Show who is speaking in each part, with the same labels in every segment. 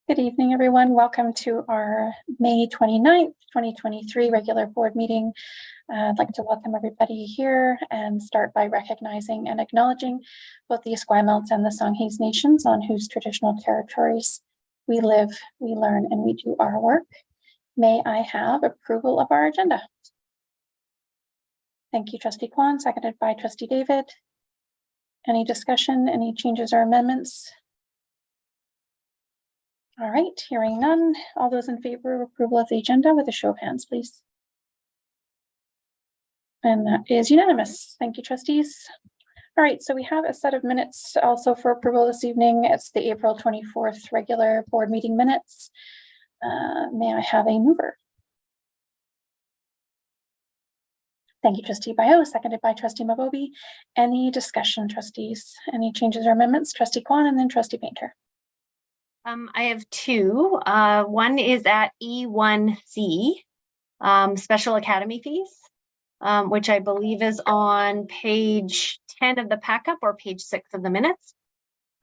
Speaker 1: Good evening, everyone. Welcome to our May 29th, 2023 regular board meeting. I'd like to welcome everybody here and start by recognizing and acknowledging both the Esquimalt and the Songhees nations on whose traditional territories we live, we learn, and we do our work. May I have approval of our agenda? Thank you, Trustee Kwan, seconded by Trustee David. Any discussion, any changes or amendments? All right, hearing none. All those in favor of approval of the agenda with a show of hands, please. And that is unanimous. Thank you, trustees. All right, so we have a set of minutes also for approval this evening. It's the April 24th regular board meeting minutes. May I have a mover? Thank you, Trustee Bio, seconded by Trustee Mabobi. Any discussion, trustees? Any changes or amendments? Trustee Kwan and then Trustee Painter.
Speaker 2: I have two. One is at E1C, special academy fees, which I believe is on page 10 of the pack-up or page 6 of the minutes.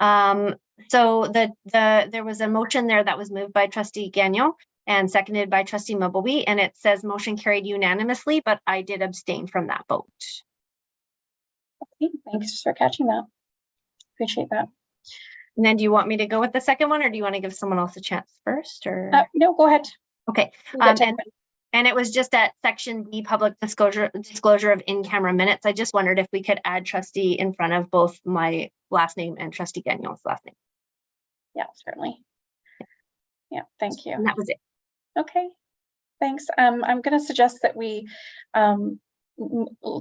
Speaker 2: So there was a motion there that was moved by Trustee Gagnon and seconded by Trustee Mabobi, and it says motion carried unanimously, but I did abstain from that vote.
Speaker 1: Okay, thanks for catching that. Appreciate that.
Speaker 2: And then do you want me to go with the second one, or do you want to give someone else a chance first? Or
Speaker 1: no, go ahead.
Speaker 2: Okay. And it was just at section B, public disclosure of in-camera minutes. I just wondered if we could add trustee in front of both my last name and Trustee Gagnon's last name.
Speaker 1: Yeah, certainly. Yeah, thank you.
Speaker 2: And that was it.
Speaker 1: Okay, thanks. I'm going to suggest that we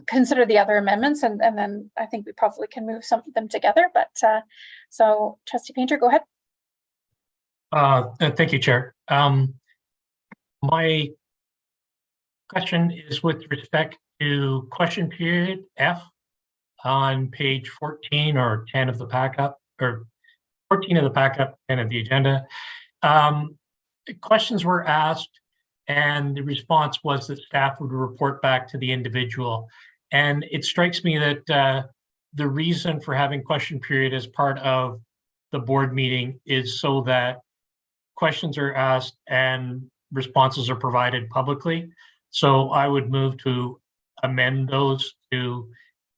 Speaker 1: consider the other amendments, and then I think we probably can move some of them together. But so Trustee Painter, go ahead.
Speaker 3: Thank you, Chair. My question is with respect to question period F on page 14 or 10 of the backup, or 14 of the backup, 10 of the agenda. Questions were asked, and the response was that staff would report back to the individual. And it strikes me that the reason for having question period as part of the board meeting is so that questions are asked and responses are provided publicly. So I would move to amend those to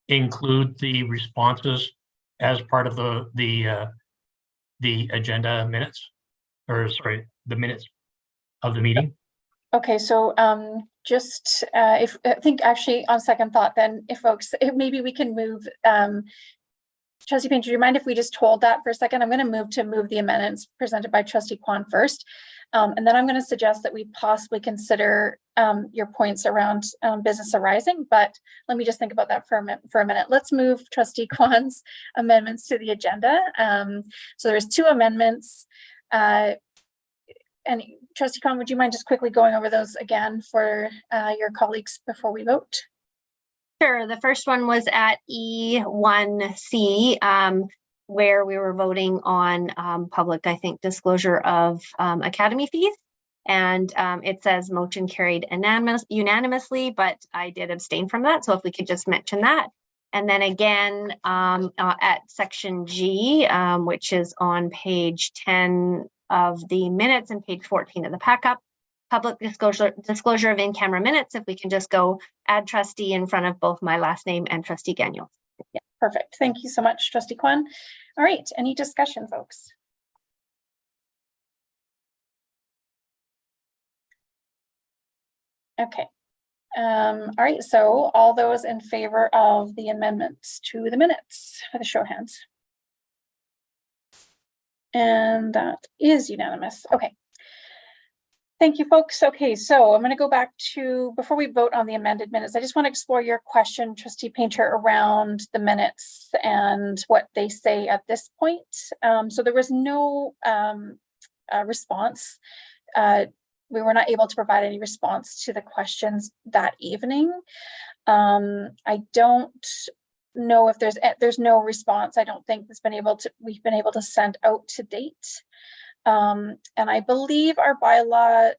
Speaker 3: include the responses as part of the agenda minutes, or sorry, the minutes of the meeting.
Speaker 1: Okay, so just if I think actually on second thought, then if maybe we can move. Trustee Painter, do you mind if we just hold that for a second? I'm going to move the amendments presented by Trustee Kwan first, and then I'm going to suggest that we possibly consider your points around business arising. But let me just think about that for a minute. Let's move Trustee Kwan's amendments to the agenda. So there's two amendments. And Trustee Kwan, would you mind just quickly going over those again for your colleagues before we vote?
Speaker 2: Sure. The first one was at E1C, where we were voting on public, I think, disclosure of academy fees. And it says motion carried unanimously, but I did abstain from that. So if we could just mention that. And then again, at section G, which is on page 10 of the minutes and page 14 of the pack-up, public disclosure of in-camera minutes. If we can just go add trustee in front of both my last name and Trustee Gagnon.
Speaker 1: Yeah, perfect. Thank you so much, Trustee Kwan. All right, any discussion, folks? Okay. All right, so all those in favor of the amendments to the minutes with a show of hands. And that is unanimous. Okay. Thank you, folks. Okay, so I'm going to go back to, before we vote on the amended minutes, I just want to explore your question, Trustee Painter, around the minutes and what they say at this point. So there was no response. We were not able to provide any response to the questions that evening. I don't know if there's no response. I don't think we've been able to send out to date. And I believe our bylaw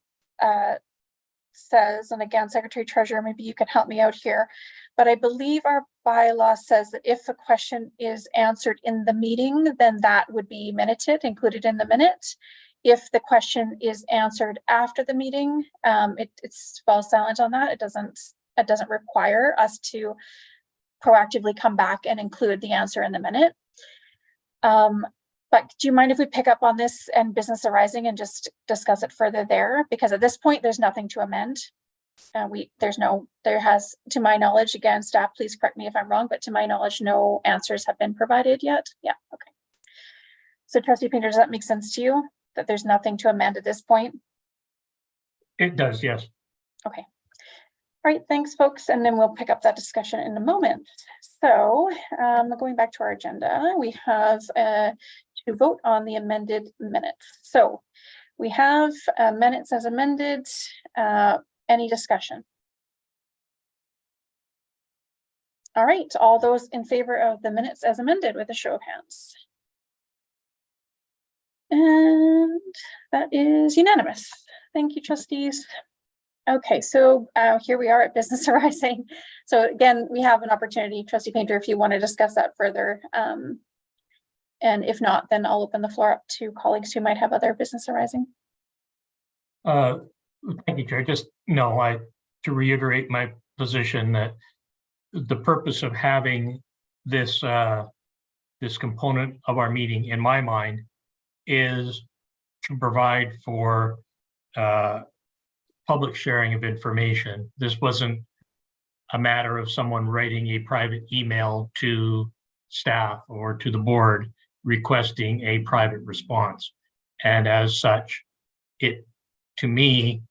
Speaker 1: says, and again, Secretary Treasurer, maybe you can help me out here, but I believe our bylaw says that if a question is answered in the meeting, then that would be minuted, included in the minute. If the question is answered after the meeting, it falls silent on that. It doesn't require us to proactively come back and include the answer in the minute. But do you mind if we pick up on this and business arising and just discuss it further there? Because at this point, there's nothing to amend. There has, to my knowledge, again, staff, please correct me if I'm wrong, but to my knowledge, no answers have been provided yet. Yeah, okay. So Trustee Painter, does that make sense to you? That there's nothing to amend at this point?
Speaker 3: It does, yes.
Speaker 1: Okay. All right, thanks, folks. And then we'll pick up that discussion in a moment. So going back to our agenda, we have to vote on the amended minutes. So we have minutes as amended. Any discussion? All right, all those in favor of the minutes as amended with a show of hands. And that is unanimous. Thank you, trustees. Okay, so here we are at business arising. So again, we have an opportunity, Trustee Painter, if you want to discuss that further. And if not, then I'll open the floor up to colleagues who might have other business arising.
Speaker 3: Thank you, Chair. Just to reiterate my position that the purpose of having this this component of our meeting, in my mind, is to provide for public sharing of information. This wasn't a matter of someone writing a private email to staff or to the board requesting a private response. And as such, to me,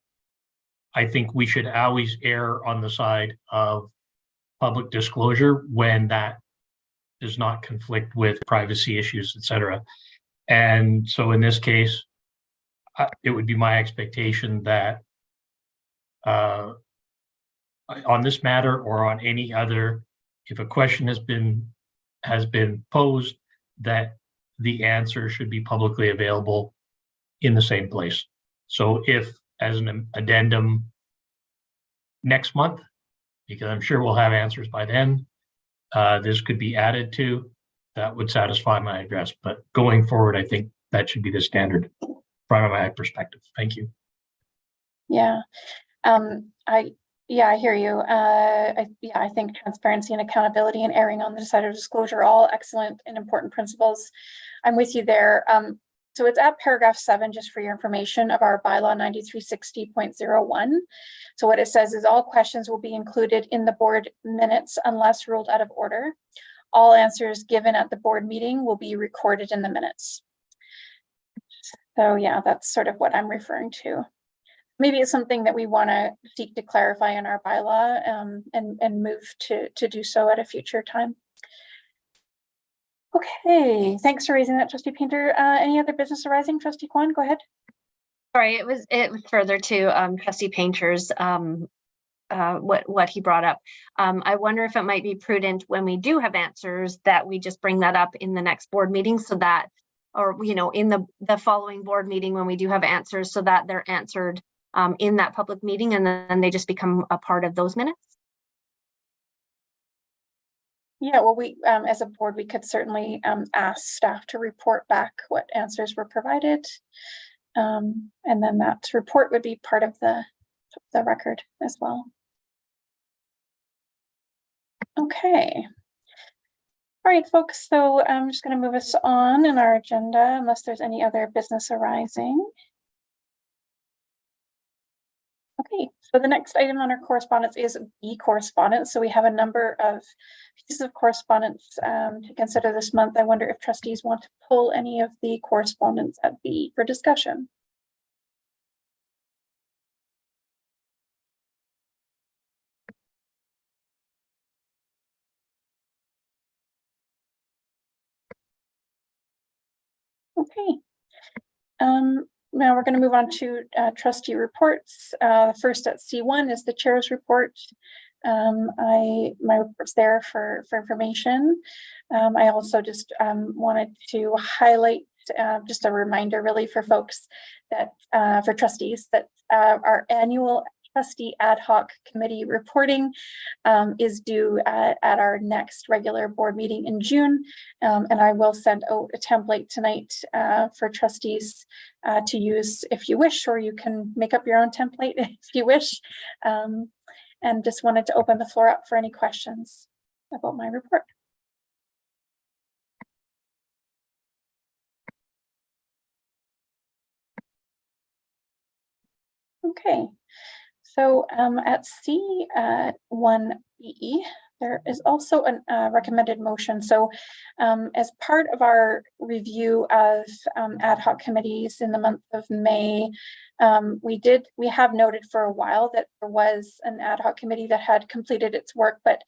Speaker 3: I think we should always err on the side of public disclosure when that does not conflict with privacy issues, et cetera. And so in this case, it would be my expectation that on this matter or on any other, if a question has been posed, that the answer should be publicly available in the same place. So if, as an addendum next month, because I'm sure we'll have answers by then, this could be added to, that would satisfy my address. But going forward, I think that should be the standard from my perspective. Thank you.
Speaker 1: Yeah, I hear you. I think transparency and accountability and erring on the side of disclosure, all excellent and important principles. I'm with you there. So it's at paragraph 7, just for your information, of our bylaw 9360.01. So what it says is all questions will be included in the board minutes unless ruled out of order. All answers given at the board meeting will be recorded in the minutes. So yeah, that's sort of what I'm referring to. Maybe it's something that we want to seek to clarify in our bylaw and move to do so at a future time. Okay, thanks for raising that, Trustee Painter. Any other business arising? Trustee Kwan, go ahead.
Speaker 2: Sorry, it was further to Trustee Painter's what he brought up. I wonder if it might be prudent when we do have answers that we just bring that up in the next board meeting, so that, or in the following board meeting when we do have answers, so that they're answered in that public meeting, and then they just become a part of those minutes.
Speaker 1: Yeah, well, we as a board, we could certainly ask staff to report back what answers were provided. And then that report would be part of the record as well. Okay. All right, folks, so I'm just going to move us on in our agenda unless there's any other business arising. Okay, so the next item on our correspondence is B correspondence. So we have a number of pieces of correspondence to consider this month. I wonder if trustees want to pull any of the correspondence at B for discussion. Okay. Now we're going to move on to trustee reports. First at C1 is the chair's report. My report's there for information. I also just wanted to highlight just a reminder really for folks that for trustees that our annual trustee ad hoc committee reporting is due at our next regular board meeting in June. And I will send out a template tonight for trustees to use if you wish, or you can make up your own template if you wish. And just wanted to open the floor up for any questions about my report. Okay, so at C1E, there is also a recommended motion. So as part of our review of ad hoc committees in the month of May, we have noted for a while that there was an ad hoc committee that had completed its work, but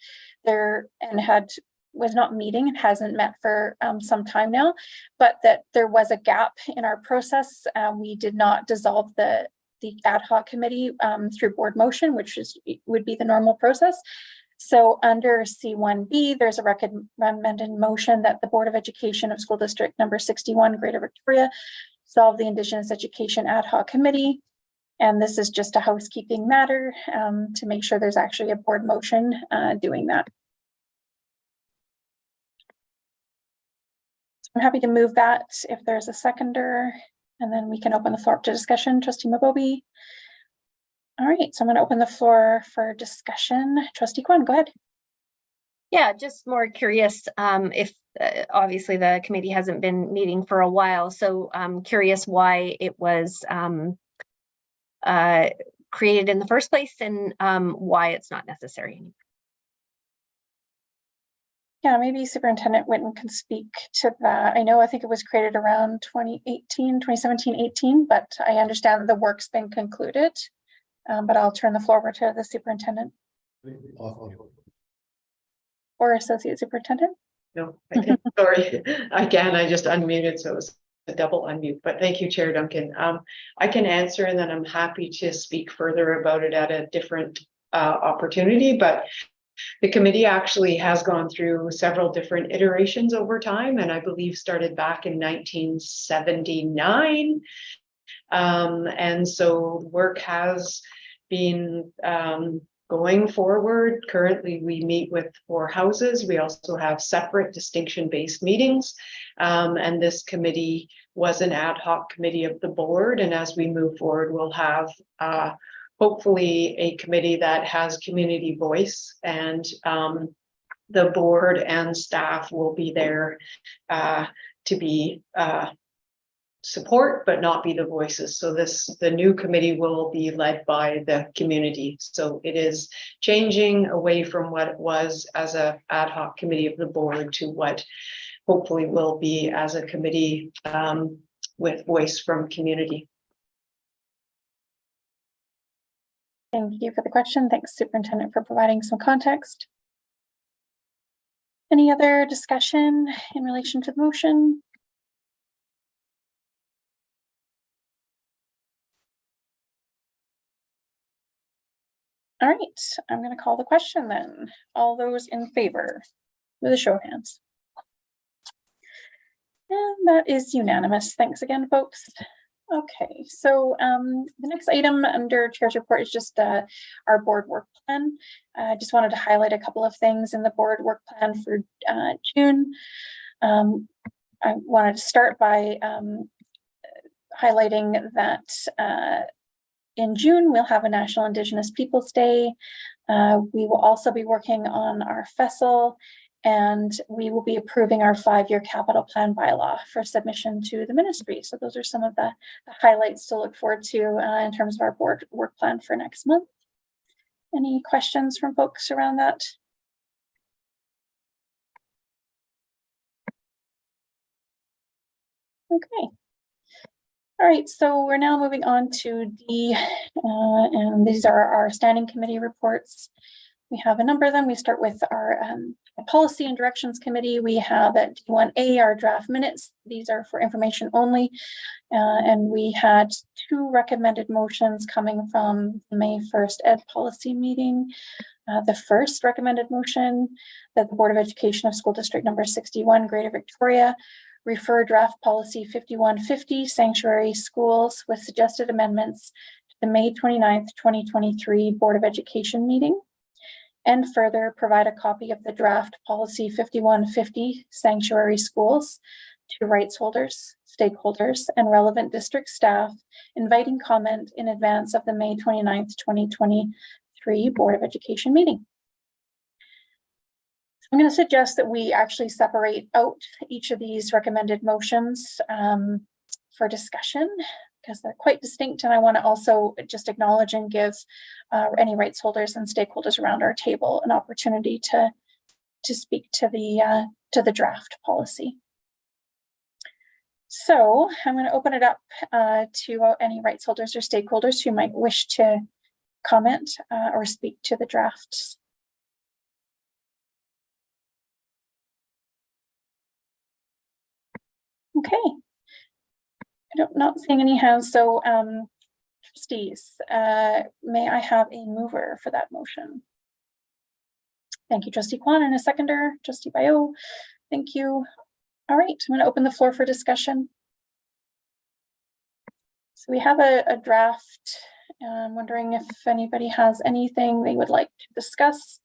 Speaker 1: was not meeting and hasn't met for some time now, but that there was a gap in our process. We did not dissolve the ad hoc committee through board motion, which would be the normal process. So under C1B, there's a recommended motion that the Board of Education of School District number 61, Greater Victoria, dissolve the Indigenous Education Ad Hoc Committee. And this is just a housekeeping matter to make sure there's actually a board motion doing that. I'm happy to move that if there's a seconder, and then we can open the floor up to discussion. Trustee Mabobi. All right, so I'm going to open the floor for discussion. Trustee Kwan, go ahead.
Speaker 2: Yeah, just more curious if obviously the committee hasn't been meeting for a while, so I'm curious why it was created in the first place and why it's not necessary anymore.
Speaker 1: Yeah, maybe Superintendent Whitten can speak to that. I think it was created around 2017, 18, but I understand that the work's been concluded. But I'll turn the floor over to the superintendent. Or associate superintendent.
Speaker 4: No, sorry. Again, I just unmuted, so it was a double unmute, but thank you, Chair Duncan. I can answer, and then I'm happy to speak further about it at a different opportunity, but the committee actually has gone through several different iterations over time, and I believe started back in 1979. And so work has been going forward. Currently, we meet with 4 houses. We also have separate distinction-based meetings. And this committee was an ad hoc committee of the board. And as we move forward, we'll have hopefully a committee that has community voice, and the board and staff will be there to be support, but not be the voices. So the new committee will be led by the community. So it is changing away from what it was as a ad hoc committee of the board to what hopefully will be as a committee with voice from community.
Speaker 1: Thank you for the question. Thanks, Superintendent, for providing some context. Any other discussion in relation to the motion? All right, I'm going to call the question then. All those in favor with a show of hands. And that is unanimous. Thanks again, folks. Okay, so the next item under Chair's report is just our board work plan. I just wanted to highlight a couple of things in the board work plan for June. I wanted to start by highlighting that in June, we'll have a National Indigenous Peoples Day. We will also be working on our FESL, and we will be approving our 5-year capital plan bylaw for submission to the ministry. So those are some of the highlights to look forward to in terms of our board work plan for next month. Any questions from folks around that? Okay. All right, so we're now moving on to D, and these are our standing committee reports. We have a number of them. We start with our Policy and Directions Committee. We have at D1A our draft minutes. These are for information only. And we had 2 recommended motions coming from the May 1st Ed Policy meeting. The first recommended motion that the Board of Education of School District number 61, Greater Victoria, refer draft policy 5150 sanctuary schools with suggested amendments to the May 29th, 2023 Board of Education meeting, and further provide a copy of the draft policy 5150 sanctuary schools to rights holders, stakeholders, and relevant district staff, inviting comment in advance of the May 29th, 2023 Board of Education meeting. I'm going to suggest that we actually separate out each of these recommended motions for discussion, because they're quite distinct, and I want to also just acknowledge and give any rights holders and stakeholders around our table an opportunity to speak to the draft policy. So I'm going to open it up to any rights holders or stakeholders who might wish to comment or speak to the drafts. Okay, not seeing any hands, so trustees, may I have a mover for that motion? Thank you, Trustee Kwan, and a seconder, Trustee Bayo. Thank you. All right, I'm going to open the floor for discussion. So we have a draft. I'm wondering if anybody has anything they would like to discuss.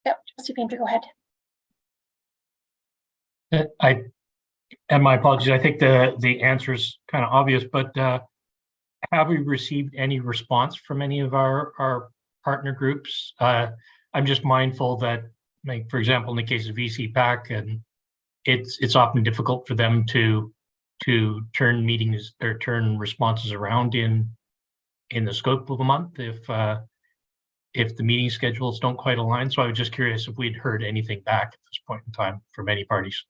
Speaker 1: Yep, Trustee Painter, go ahead.
Speaker 3: And my apologies, I think the answer is kind of obvious, but have we received any response from any of our partner groups? I'm just mindful that, like, for example, in the case of VCPAC, and it's often difficult for them to turn meetings or turn responses around in the scope of a month if the meeting schedules don't quite align. So I was just curious if we'd heard anything back at this point in time from any parties.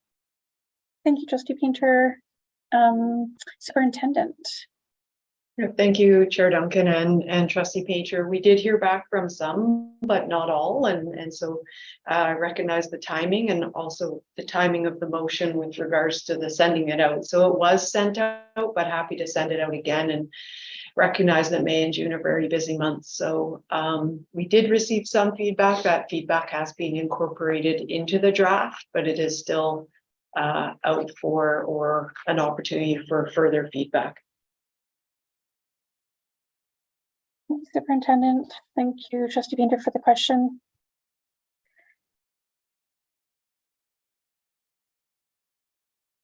Speaker 1: Thank you, Trustee Painter. Superintendent.
Speaker 4: Thank you, Chair Duncan and Trustee Painter. We did hear back from some, but not all. And so I recognize the timing and also the timing of the motion with regards to the sending it out. So it was sent out, but happy to send it out again and recognize that May and June are very busy months. So we did receive some feedback. That feedback has been incorporated into the draft, but it is still out for or an opportunity for further feedback.
Speaker 1: Superintendent, thank you, Trustee Painter, for the question.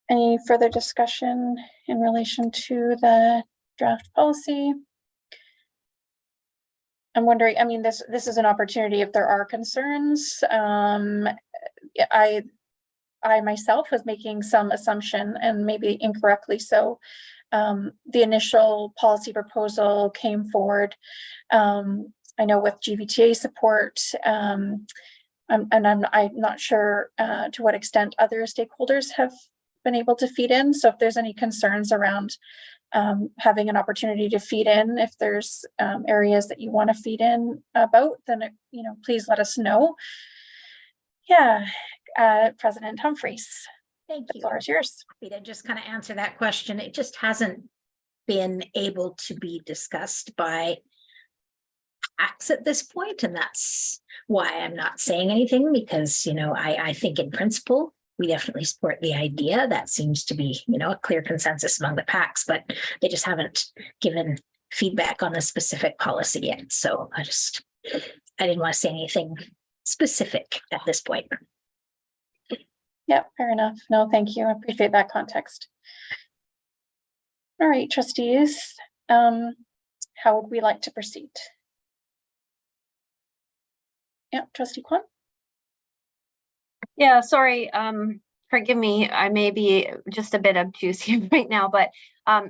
Speaker 1: Any further discussion in relation to the draft policy? I'm wondering, I mean, this is an opportunity if there are concerns. I myself was making some assumption, and maybe incorrectly so. The initial policy proposal came forward, I know, with GVTA support, and I'm not sure to what extent other stakeholders have been able to feed in. So if there's any concerns around having an opportunity to feed in, if there's areas that you want to feed in about, then please let us know. Yeah, President Humphreys.
Speaker 5: Thank you.
Speaker 1: The floor is yours.
Speaker 5: To just kind of answer that question, it just hasn't been able to be discussed by PACs at this point, and that's why I'm not saying anything, because I think in principle we definitely support the idea. That seems to be a clear consensus among the PACs, but they just haven't given feedback on the specific policy yet. So I didn't want to say anything specific at this point.
Speaker 1: Yeah, fair enough. No, thank you. I appreciate that context. All right, trustees, how would we like to proceed? Yeah, Trustee Kwan.
Speaker 2: Yeah, sorry, forgive me, I may be just a bit obtuse here right now, but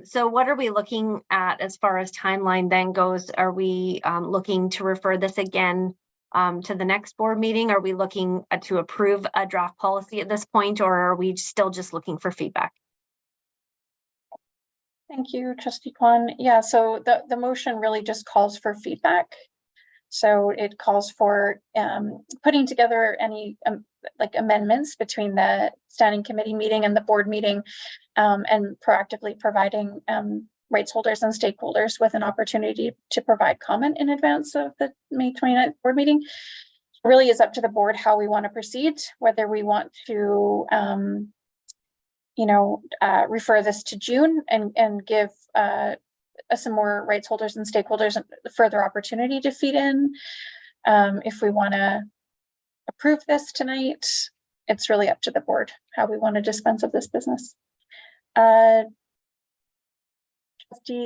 Speaker 2: so what are we looking at as far as timeline then goes? Are we looking to refer this again to the next board meeting? Are we looking to approve a draft policy at this point, or are we still just looking for feedback?
Speaker 1: Thank you, Trustee Kwan. Yeah, so the motion really just calls for feedback. So it calls for putting together any like amendments between the standing committee meeting and the board meeting, and proactively providing rights holders and stakeholders with an opportunity to provide comment in advance of the May 29th board meeting. It really is up to the board how we want to proceed, whether we want to refer this to June and give some more rights holders and stakeholders further opportunity to feed in. If we want to approve this tonight, it's really up to the board how we want to dispense of this business. Trustee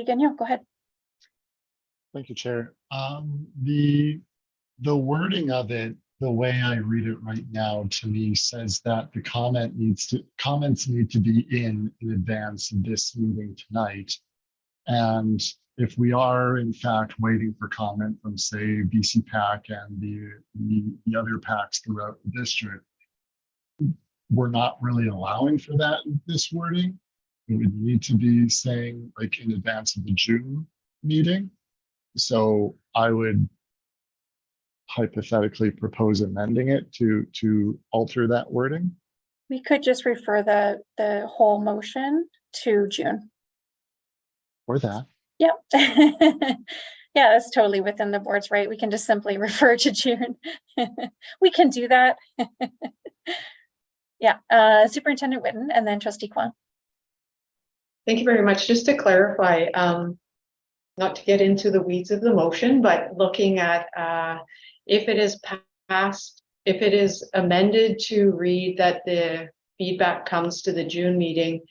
Speaker 1: Gagnon, go ahead.
Speaker 6: Thank you, Chair. The wording of it, the way I read it right now, to me says that the comments need to be in advance of this meeting tonight. And if we are in fact waiting for comment from, say, BC PAC and the other PACs throughout the district, we're not really allowing for that in this wording. It would need to be saying like in advance of the June meeting. So I would hypothetically propose amending it to alter that wording.
Speaker 1: We could just refer the whole motion to June.
Speaker 6: Or that.
Speaker 1: Yep. Yeah, that's totally within the board's right. We can just simply refer to June. We can do that. Yeah, Superintendent Whitten and then Trustee Kwan.
Speaker 4: Thank you very much. Just to clarify, not to get into the weeds of the motion, but looking at if it is passed, if it is amended to read that the feedback comes to the June meeting,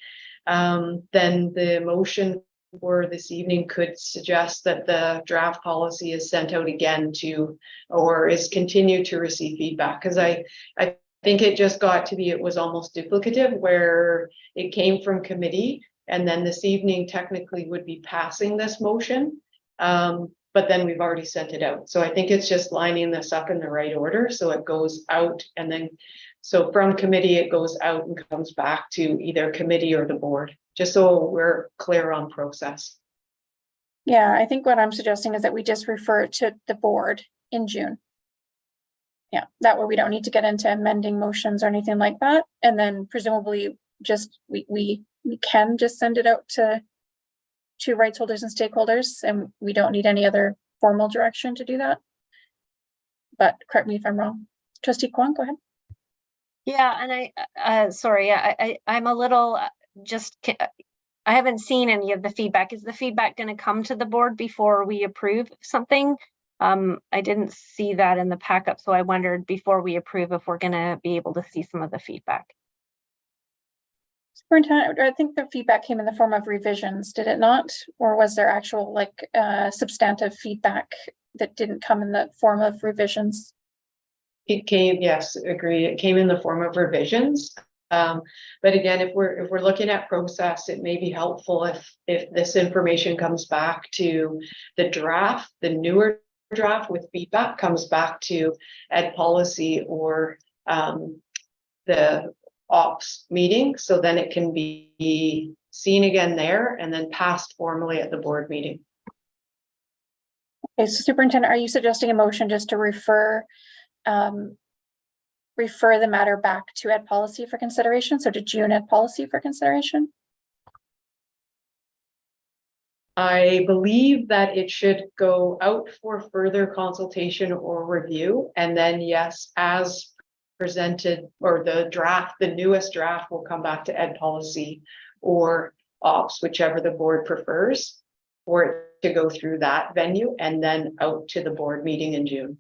Speaker 4: then the motion for this evening could suggest that the draft policy is sent out again or is continued to receive feedback. Because I think it just got to be, it was almost duplicative where it came from committee and then this evening technically would be passing this motion. But then we've already sent it out. So I think it's just lining this up in the right order. So it goes out and then, so from committee, it goes out and comes back to either committee or the board, just so we're clear on process.
Speaker 1: Yeah, I think what I'm suggesting is that we just refer it to the board in June. Yeah, that way we don't need to get into amending motions or anything like that. And then presumably just we can just send it out to rights holders and stakeholders, and we don't need any other formal direction to do that. But correct me if I'm wrong. Trustee Kwan, go ahead.
Speaker 2: Yeah, and sorry, I'm a little I haven't seen any of the feedback. Is the feedback going to come to the board before we approve something? I didn't see that in the pack up, so I wondered before we approve if we're going to be able to see some of the feedback.
Speaker 1: Superintendent, I think the feedback came in the form of revisions, did it not? Or was there actual substantive feedback that didn't come in the form of revisions?
Speaker 4: It came, yes, agreed. It came in the form of revisions. But again, if we're looking at process, it may be helpful if this information comes back to the draft, the newer draft with feedback comes back to ed policy or the ops meeting, so then it can be seen again there and then passed formally at the board meeting.
Speaker 1: Okay, so Superintendent, are you suggesting a motion just to refer the matter back to ed policy for consideration? So to June ed policy for consideration?
Speaker 4: I believe that it should go out for further consultation or review, and then yes, as presented, or the newest draft will come back to ed policy or ops, whichever the board prefers, for it to go through that venue and then out to the board meeting in June.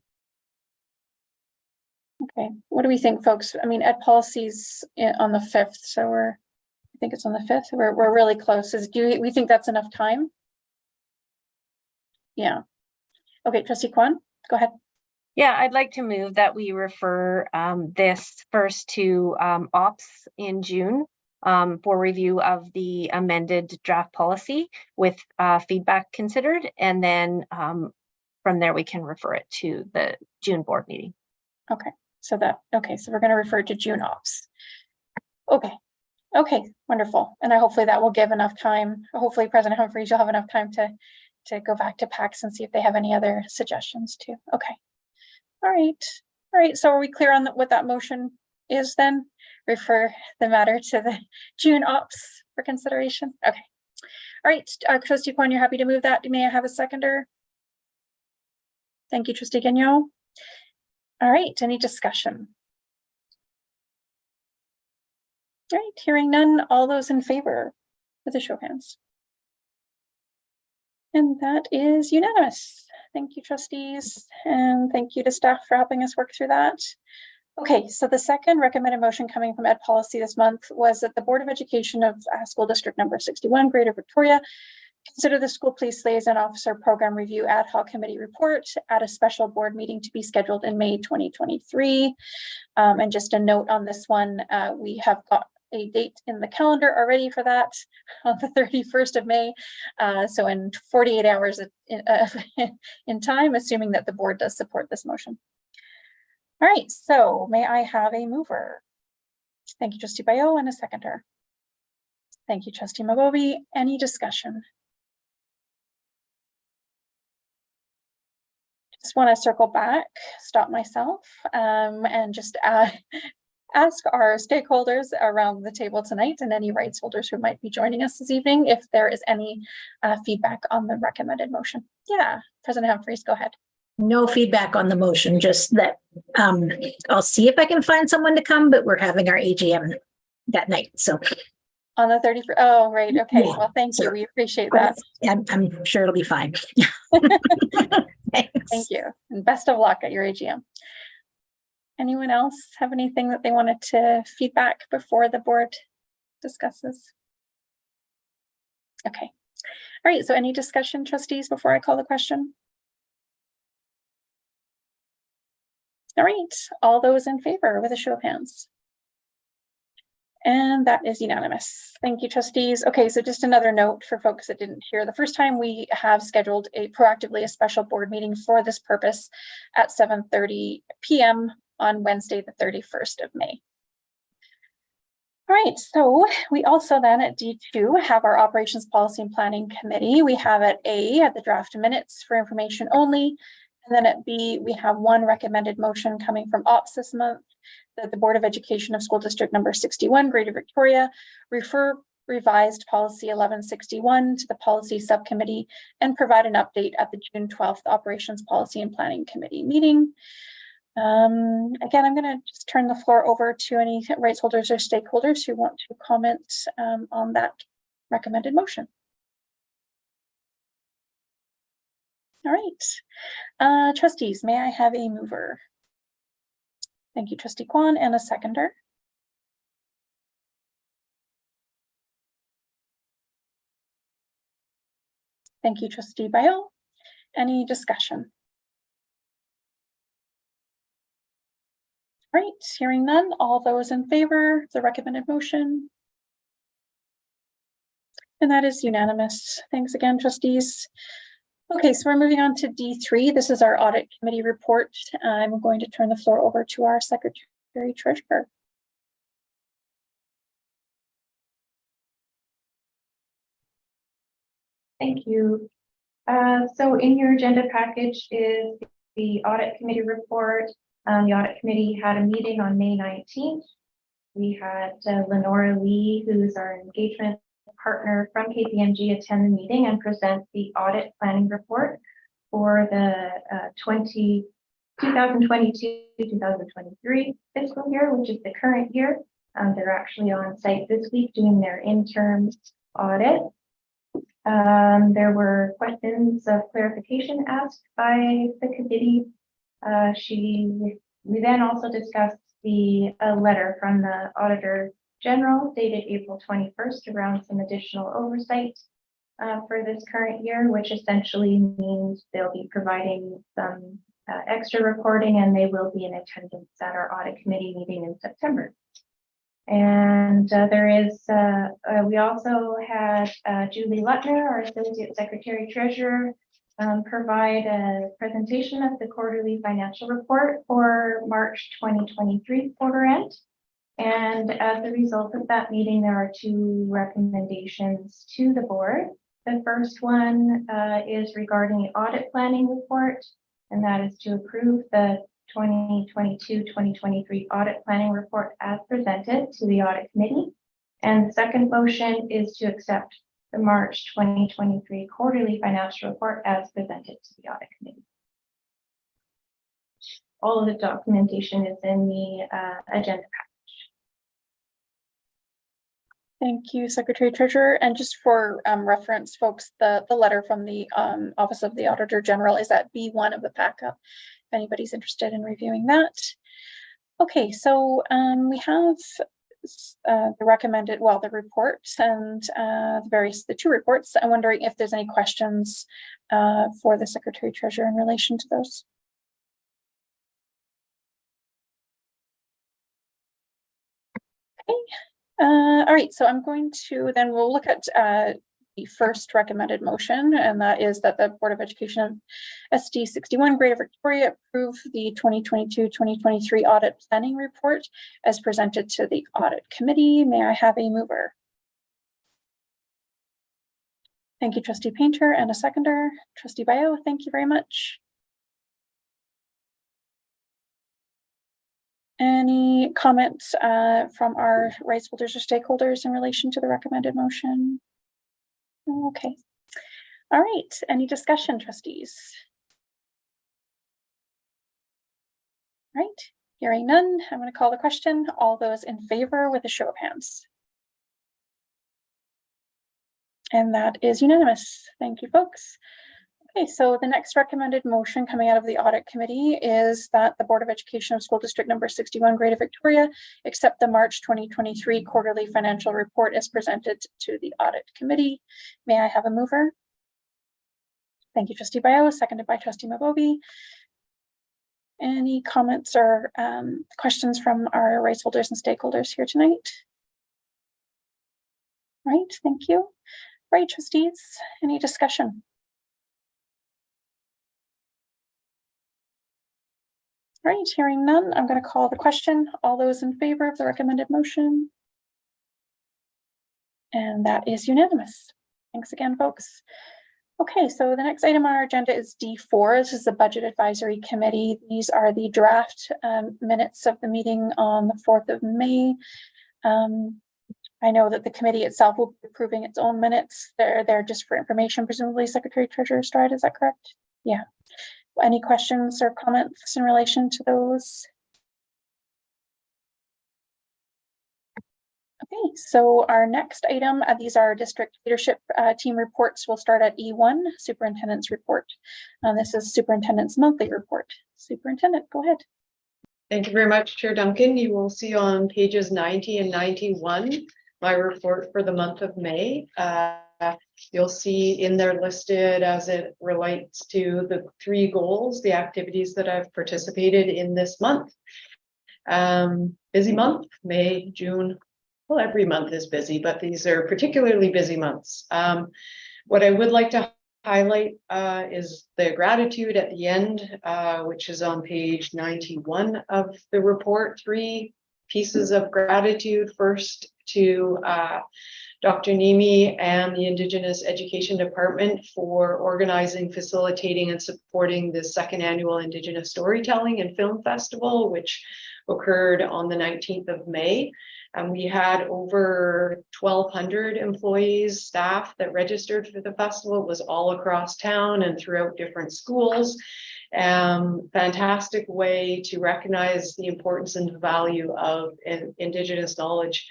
Speaker 1: Okay, what do we think, folks? I mean, ed policy's on the 5th, so I think it's on the 5th. We're really close. Do we think that's enough time? Yeah. Okay, Trustee Kwan, go ahead.
Speaker 2: Yeah, I'd like to move that we refer this first to ops in June for review of the amended draft policy with feedback considered, and then from there we can refer it to the June board meeting.
Speaker 1: Okay, so we're going to refer to June ops. Okay, wonderful. And hopefully that will give enough time. Hopefully President Humphries, you'll have enough time to go back to PACs and see if they have any other suggestions too. Okay. All right. So are we clear on what that motion is then? Refer the matter to the June ops for consideration. Okay. All right. Trustee Kwan, you're happy to move that. May I have a seconder? Thank you, Trustee Gagnon. All right. Any discussion? All right, hearing none, all those in favor with a show of hands. And that is unanimous. Thank you, trustees, and thank you to staff for helping us work through that. Okay, so the second recommended motion coming from Ed Policy this month was that the Board of Education of School District number 61, Greater Victoria, consider the School Police Liaison Officer Program Review Ad Hoc Committee report at a special board meeting to be scheduled in May 2023. And just a note on this one, we have got a date in the calendar already for that on the 31st of May. So in 48 hours in time, assuming that the board does support this motion. All right, so may I have a mover? Thank you, Trustee Bayo, and a seconder. Thank you, Trustee Mabobi. Any discussion? Just want to circle back, stop myself, and just ask our stakeholders around the table tonight and any rights holders who might be joining us this evening if there is any feedback on the recommended motion. Yeah, President Humphries, go ahead.
Speaker 5: No feedback on the motion, just that I'll see if I can find someone to come, but we're having our AGM that night. So
Speaker 1: on the 31st. Oh, right. Okay.
Speaker 5: Yeah,
Speaker 1: Well, thank you.
Speaker 5: sure.
Speaker 1: We appreciate that.
Speaker 5: I'm sure it'll be fine.
Speaker 1: Thank you. And best of luck at your AGM. Anyone else have anything that they wanted to feedback before the board discusses? Okay. All right. So any discussion, trustees, before I call the question? All right. All those in favor with a show of hands. And that is unanimous. Thank you, trustees. Okay, so just another note for folks that didn't hear. The first time we have scheduled proactively a special board meeting for this purpose at 7:30 p.m. on Wednesday, the 31st of May. All right, so we also then at D2 have our Operations Policy and Planning Committee. We have at A, at the draft minutes for information only. And then at B, we have one recommended motion coming from Ops this month, that the Board of Education of School District number 61, Greater Victoria, refer revised policy 1161 to the policy subcommittee and provide an update at the June 12th Operations Policy and Planning Committee meeting. Again, I'm going to just turn the floor over to any rights holders or stakeholders who want to comment on that recommended motion. All right, trustees, may I have a mover? Thank you, Trustee Kwan, and a seconder. Thank you, Trustee Bayo. Any discussion? All right, hearing none, all those in favor of the recommended motion? And that is unanimous. Thanks again, trustees. Okay, so we're moving on to D3. This is our audit committee report. I'm going to turn the floor over to our secretary treasurer.
Speaker 7: Thank you. So in your agenda package is the audit committee report. The audit committee had a meeting on May 19th. We had Lenora Lee, who's our engagement partner from KPMG, attend the meeting and present the audit planning report for the 2022-2023 fiscal year, which is the current year. They're actually on site this week doing their interim audit. There were questions of clarification asked by the committee. We then also discussed the letter from the Auditor General dated April 21st around some additional oversight for this current year, which essentially means they'll be providing some extra reporting and they will be in attendance at our audit committee meeting in September. And we also had Julie Lutner, our Associate Secretary Treasurer, provide a presentation of the quarterly financial report for March 2023 quarter end. And as a result of that meeting, there are two recommendations to the board. The first one is regarding the audit planning report, and that is to approve the 2022-2023 audit planning report as presented to the audit committee. And the second motion is to accept the March 2023 quarterly financial report as presented to the audit committee. All of the documentation is in the agenda package.
Speaker 1: Thank you, Secretary Treasurer. And just for reference, folks, the letter from the Office of the Auditor General is at B1 of the packet, if anybody's interested in reviewing that. Okay, so we have the recommended, well, the reports and the two reports. I'm wondering if there's any questions for the Secretary Treasurer in relation to those. Okay. All right, so I'm going to, then we'll look at the first recommended motion, and that is that the Board of Education of SD61 Greater Victoria approve the 2022-2023 audit planning report as presented to the audit committee. May I have a mover? Thank you, Trustee Painter, and a seconder. Trustee Bayo, thank you very much. Any comments from our rights holders or stakeholders in relation to the recommended motion? Okay. All right. Any discussion, trustees? All right. Hearing none, I'm going to call the question. All those in favor with a show of hands. And that is unanimous. Thank you, folks. Okay, so the next recommended motion coming out of the audit committee is that the Board of Education of School District number 61 Greater Victoria accept the March 2023 quarterly financial report as presented to the audit committee. May I have a mover? Thank you, Trustee Bayo, seconded by Trustee Mabobi. Any comments or questions from our rights holders and stakeholders here tonight? Right, thank you. Right, trustees, any discussion? Right, hearing none, I'm going to call the question. All those in favor of the recommended motion? And that is unanimous. Thanks again, folks. Okay, so the next item on our agenda is D4. This is the Budget Advisory Committee. These are the draft minutes of the meeting on the 4th of May. I know that the committee itself will be approving its own minutes. They're there just for information, presumably, Secretary Treasurer Stride, is that correct? Yeah. Any questions or comments in relation to those? Okay, so our next item, these are district leadership team reports. We'll start at E1, Superintendent's report. This is Superintendent's monthly report. Superintendent, go ahead.
Speaker 4: Thank you very much, Chair Duncan. You will see on pages 90 and 91 my report for the month of May. You'll see in there listed as it relates to the 3 goals, the activities that I've participated in this month. Busy month, May, June. Well, every month is busy, but these are particularly busy months. What I would like to highlight is the gratitude at the end, which is on page 91 of the report. 3 pieces of gratitude. First to Dr. Nimi and the Indigenous Education Department for organizing, facilitating, and supporting the 2nd annual Indigenous Storytelling and Film Festival, which occurred on the 19th of May. And we had over 1,200 employees, staff that registered for the festival. It was all across town and throughout different schools. Fantastic way to recognize the importance and value of Indigenous knowledge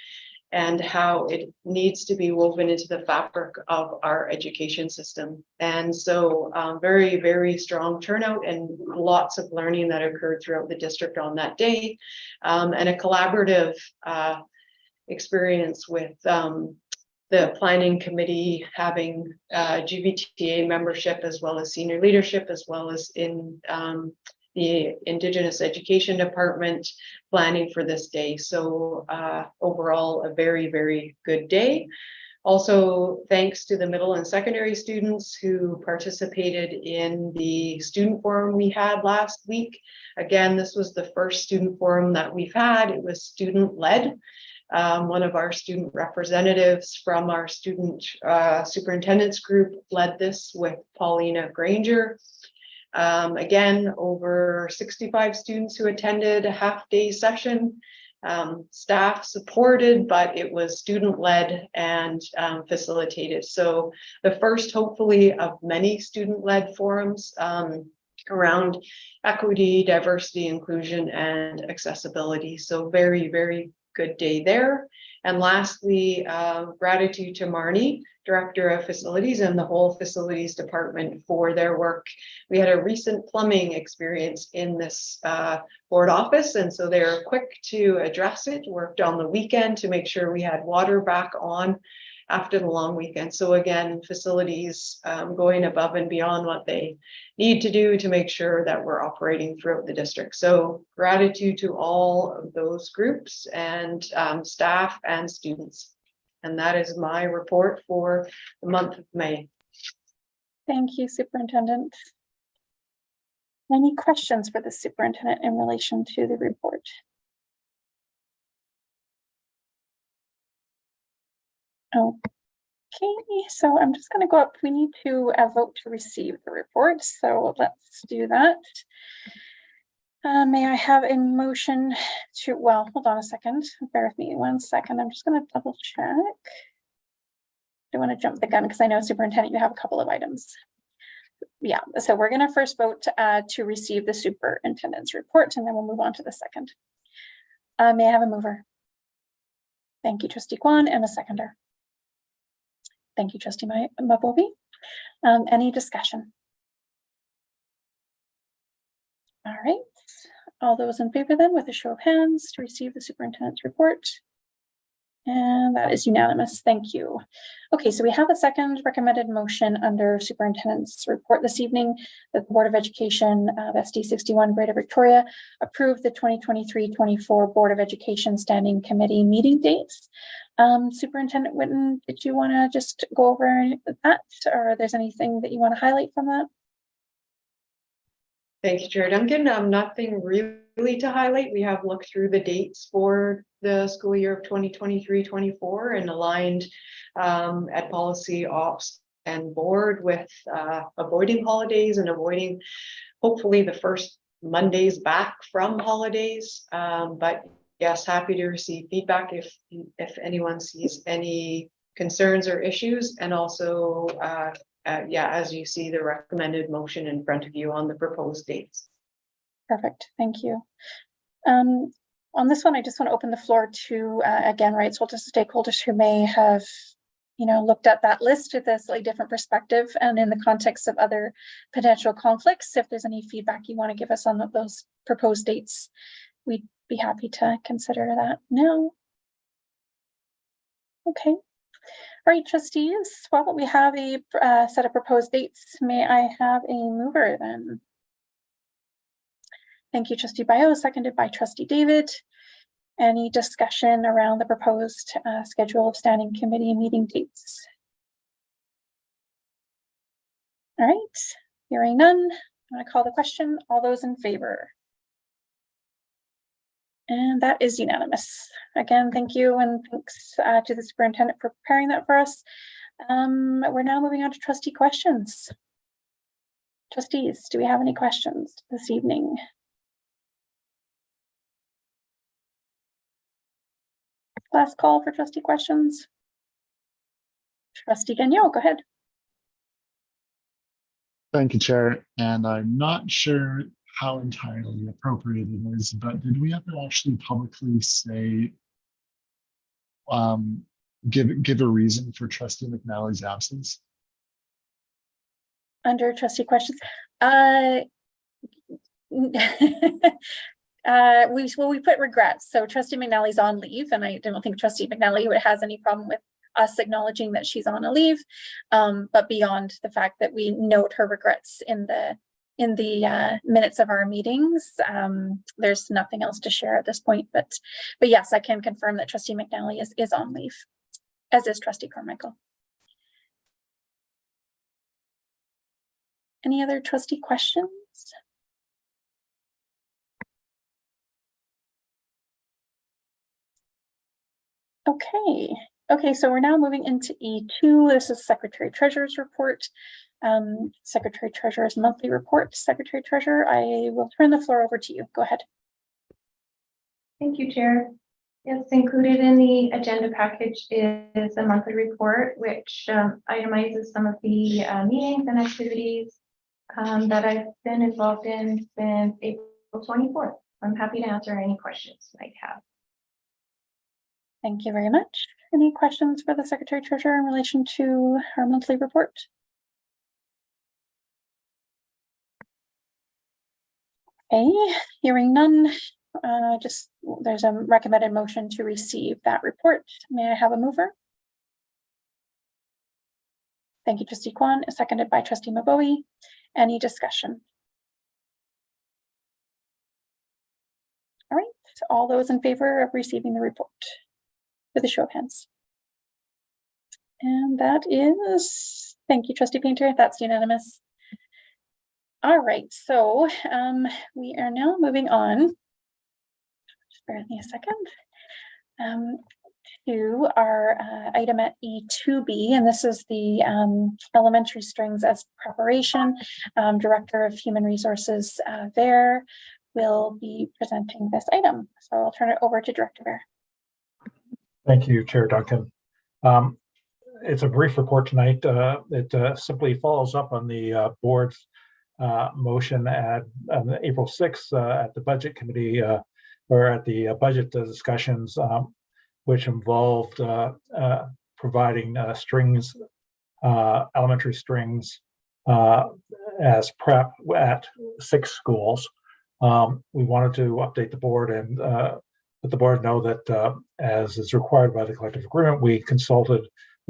Speaker 4: and how it needs to be woven into the fabric of our education system. And so very, very strong turnout and lots of learning that occurred throughout the district on that day, and a collaborative experience with the planning committee having GVTA membership as well as senior leadership, as well as in the Indigenous Education Department planning for this day. So overall, a very, very good day. Also, thanks to the middle and secondary students who participated in the student forum we had last week. Again, this was the first student forum that we've had. It was student-led. One of our student representatives from our student superintendent's group led this with Paulina Granger. Again, over 65 students who attended a half-day session. Staff supported, but it was student-led and facilitated. So the first, hopefully, of many student-led forums around equity, diversity, inclusion, and accessibility. So very, very good day there. And lastly, gratitude to Marnie, Director of Facilities, and the whole facilities department for their work. We had a recent plumbing experience in this board office, and so they're quick to address it, worked on the weekend to make sure we had water back on after the long weekend. So again, facilities going above and beyond what they need to do to make sure that we're operating throughout the district. So gratitude to all of those groups and staff and students. And that is my report for the month of May.
Speaker 1: Thank you, Superintendent. Any questions for the superintendent in relation to the report? Okay, so I'm just going to go up. We need to vote to receive the report. So let's do that. May I have a motion to, well, hold on a second. Bear with me 1 second. I'm just going to double check. I don't want to jump the gun because I know, Superintendent, you have a couple of items. Yeah, so we're going to first vote to receive the superintendent's report, and then we'll move on to the second. May I have a mover? Thank you, Trustee Kwan, and a seconder. Thank you, Trustee Mabobi. Any discussion? All right. All those in favor then, with a show of hands, to receive the superintendent's report. And that is unanimous. Thank you. Okay, so we have a second recommended motion under superintendent's report this evening that the Board of Education of SD61 Greater Victoria approved the 2023-24 Board of Education Standing Committee meeting dates. Superintendent Whitten, did you want to just go over that, or there's anything that you want to highlight from that?
Speaker 4: Thank you, Chair Duncan. Nothing really to highlight. We have looked through the dates for the school year of 2023-24 and aligned ed policy, ops, and board with avoiding holidays and avoiding hopefully the first Mondays back from holidays. But yes, happy to receive feedback if anyone sees any concerns or issues, and also yeah, as you see the recommended motion in front of you on the proposed dates.
Speaker 1: Perfect, thank you. On this one, I just want to open the floor to, again, rights holders, stakeholders who may have, looked at that list with a slightly different perspective and in the context of other potential conflicts. If there's any feedback you want to give us on those proposed dates, we'd be happy to consider that now. Okay. All right, trustees, well, we have a set of proposed dates. May I have a mover then? Thank you, Trustee Bio, seconded by Trustee David. Any discussion around the proposed schedule of standing committee meeting dates? All right, hearing none, I'm going to call the question. All those in favor? And that is unanimous. Again, thank you, and thanks to the superintendent for preparing that for us. We're now moving on to trustee questions. Trustees, do we have any questions this evening? Last call for trustee questions. Trustee Gagnon, go ahead.
Speaker 6: Thank you, Chair. And I'm not sure how entirely appropriate it is, but did we ever actually publicly say, give a reason for Trustee McNally's absence?
Speaker 1: Under trustee questions, we put regrets. So Trustee McNally's on leave, and I don't think Trustee McNally has any problem with us acknowledging that she's on a leave. But beyond the fact that we note her regrets in the minutes of our meetings, there's nothing else to share at this point. But yes, I can confirm that Trustee McNally is on leave, as is Trustee Carmichael. Any other trustee questions? Okay, so we're now moving into E2. This is Secretary Treasurer's report. Secretary Treasurer's monthly report. Secretary Treasurer, I will turn the floor over to you. Go ahead.
Speaker 7: Thank you, Chair. Yes, included in the agenda package is a monthly report which itemizes some of the meetings and activities that I've been involved in since April 24th. I'm happy to answer any questions you might have.
Speaker 1: Thank you very much. Any questions for the Secretary Treasurer in relation to our monthly report? Okay, hearing none, there's a recommended motion to receive that report. May I have a mover? Thank you, Trustee Kwan, seconded by Trustee Maboe. Any discussion? All right, all those in favor of receiving the report with a show of hands. And that is, thank you, Trustee Painter, that's unanimous. All right, so we are now moving on. Just bear with me a second. To our item at E2B, and this is the elementary strings as preparation. Director of Human Resources there will be presenting this item. So I'll turn it over to Director Bear.
Speaker 8: Thank you, Chair Duncan. It's a brief report tonight. It simply follows up on the board's motion on April 6th at the budget committee or at the budget discussions, which involved providing strings, elementary strings as prep at 6 schools. We wanted to update the board and let the board know that as is required by the collective agreement, we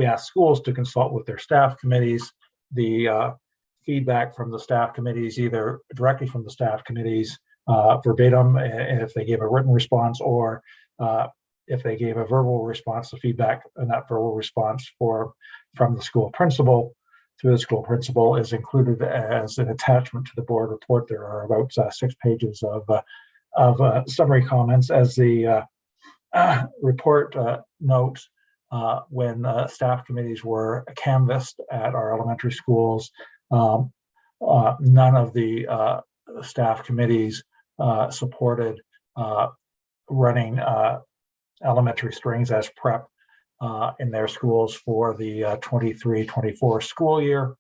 Speaker 8: asked schools to consult with their staff committees. The feedback from the staff committees, either directly from the staff committees verbatim, and if they gave a written response, or if they gave a verbal response, the feedback and that verbal response from the school principal through the school principal is included as an attachment to the board report. There are about 6 pages of summary comments. As the report notes, when staff committees were canvassed at our elementary schools, none of the staff committees supported running elementary strings as prep in their schools for the 23-24 school year.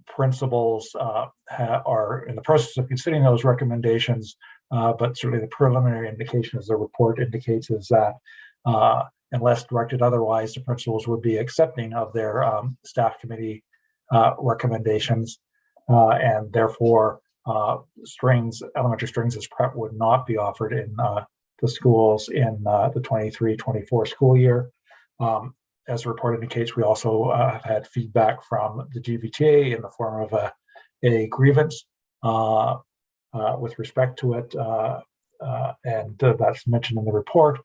Speaker 8: Principals are in the process of considering those recommendations, but certainly the preliminary indication, as the report indicates, is that unless directed otherwise, the principals would be accepting of their staff committee recommendations, and therefore elementary strings as prep would not be offered in the schools in the 23-24 school year. As the report indicates, we also have had feedback from the GVTA in the form of a grievance with respect to it, and that's mentioned in the report.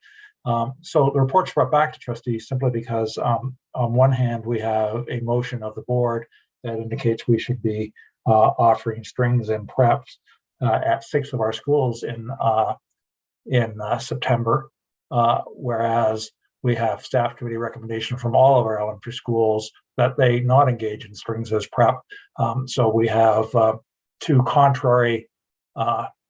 Speaker 8: So the report's brought back to trustees simply because on one hand, we have a motion of the board that indicates we should be offering strings and preps at 6 of our schools in September, whereas we have staff committee recommendation from all of our elementary schools that they not engage in strings as prep. So we have 2 contrary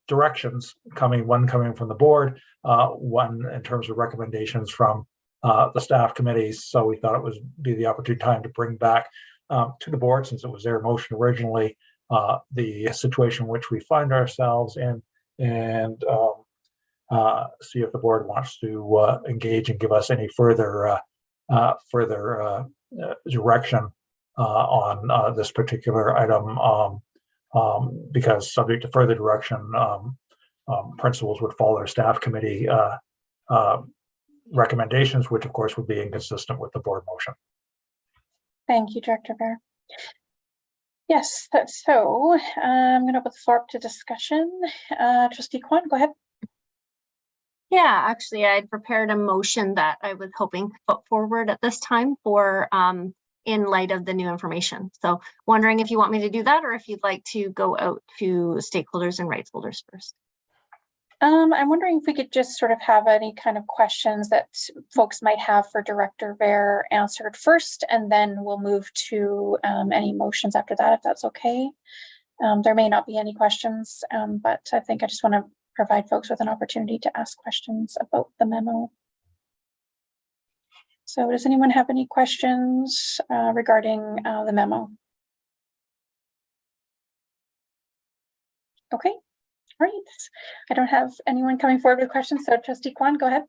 Speaker 8: directions one coming from the board, one in terms of recommendations from the staff committees. So we thought it would be the opportune time to bring back to the board, since it was their motion originally, the situation in which we find ourselves in, and see if the board wants to engage and give us any further direction on this particular item, because subject to further direction, principals would follow their staff committee recommendations, which of course would be inconsistent with the board motion.
Speaker 1: Thank you, Director Bear. Yes, so I'm going to open the floor up to discussion. Trustee Kwan, go ahead.
Speaker 2: Yeah, actually, I'd prepared a motion that I was hoping to put forward at this time for in light of the new information. So wondering if you want me to do that, or if you'd like to go out to stakeholders and rights holders first.
Speaker 1: I'm wondering if we could just sort of have any kind of questions that folks might have for Director Bear answered first, and then we'll move to any motions after that, if that's okay. There may not be any questions, but I think I just want to provide folks with an opportunity to ask questions about the memo. So does anyone have any questions regarding the memo? Okay, all right. I don't have anyone coming forward with questions, so Trustee Kwan, go ahead.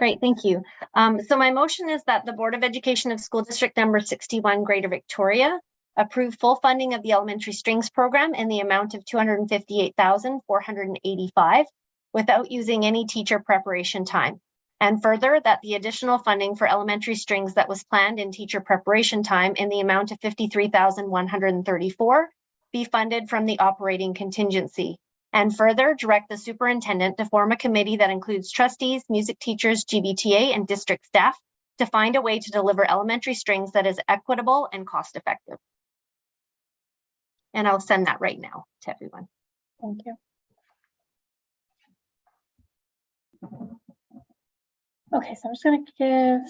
Speaker 2: Great, thank you. So my motion is that the Board of Education of School District number 61, Greater Victoria, approve full funding of the elementary strings program in the amount of $258,485 without using any teacher preparation time. And further, that the additional funding for elementary strings that was planned in teacher preparation time in the amount of $53,134 be funded from the operating contingency. And further, direct the superintendent to form a committee that includes trustees, music teachers, GBTA, and district staff to find a way to deliver elementary strings that is equitable and cost effective. And I'll send that right now to everyone.
Speaker 1: Thank you. Okay, so I'm just going to give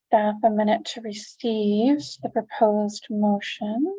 Speaker 1: staff a minute to receive the proposed motion.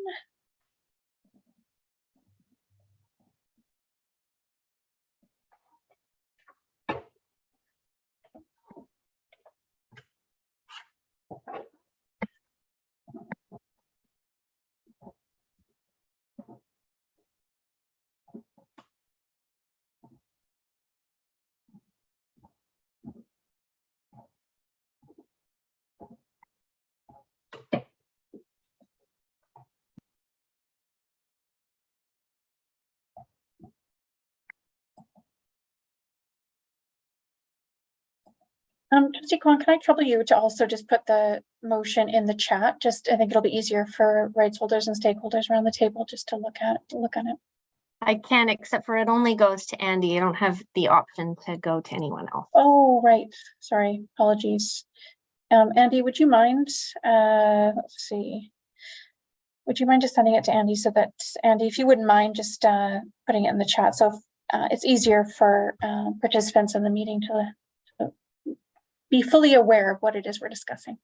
Speaker 1: Trustee Kwan, can I trouble you to also just put the motion in the chat? I think it'll be easier for rights holders and stakeholders around the table just to look on it.
Speaker 2: I can, except for it only goes to Andy. I don't have the option to go to anyone else.
Speaker 1: Oh, right. Sorry, apologies. Andy, would you mind, let's see. Would you mind just sending it to Andy so that, Andy, if you wouldn't mind just putting it in the chat. So it's easier for participants in the meeting to be fully aware of what it is we're discussing.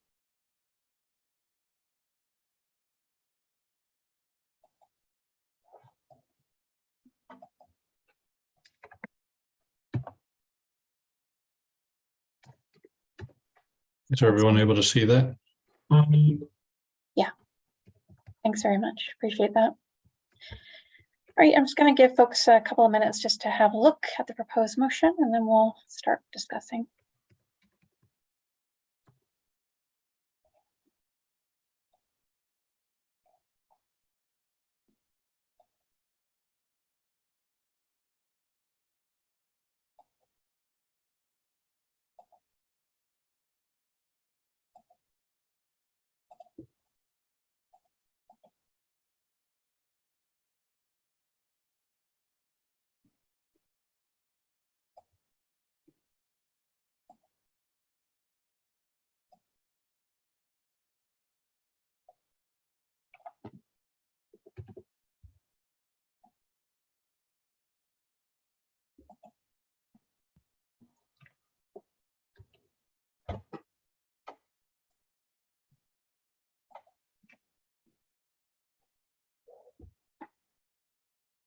Speaker 9: Is everyone able to see that?
Speaker 1: Yeah. Thanks very much. Appreciate that. All right, I'm just going to give folks a couple of minutes just to have a look at the proposed motion, and then we'll start discussing.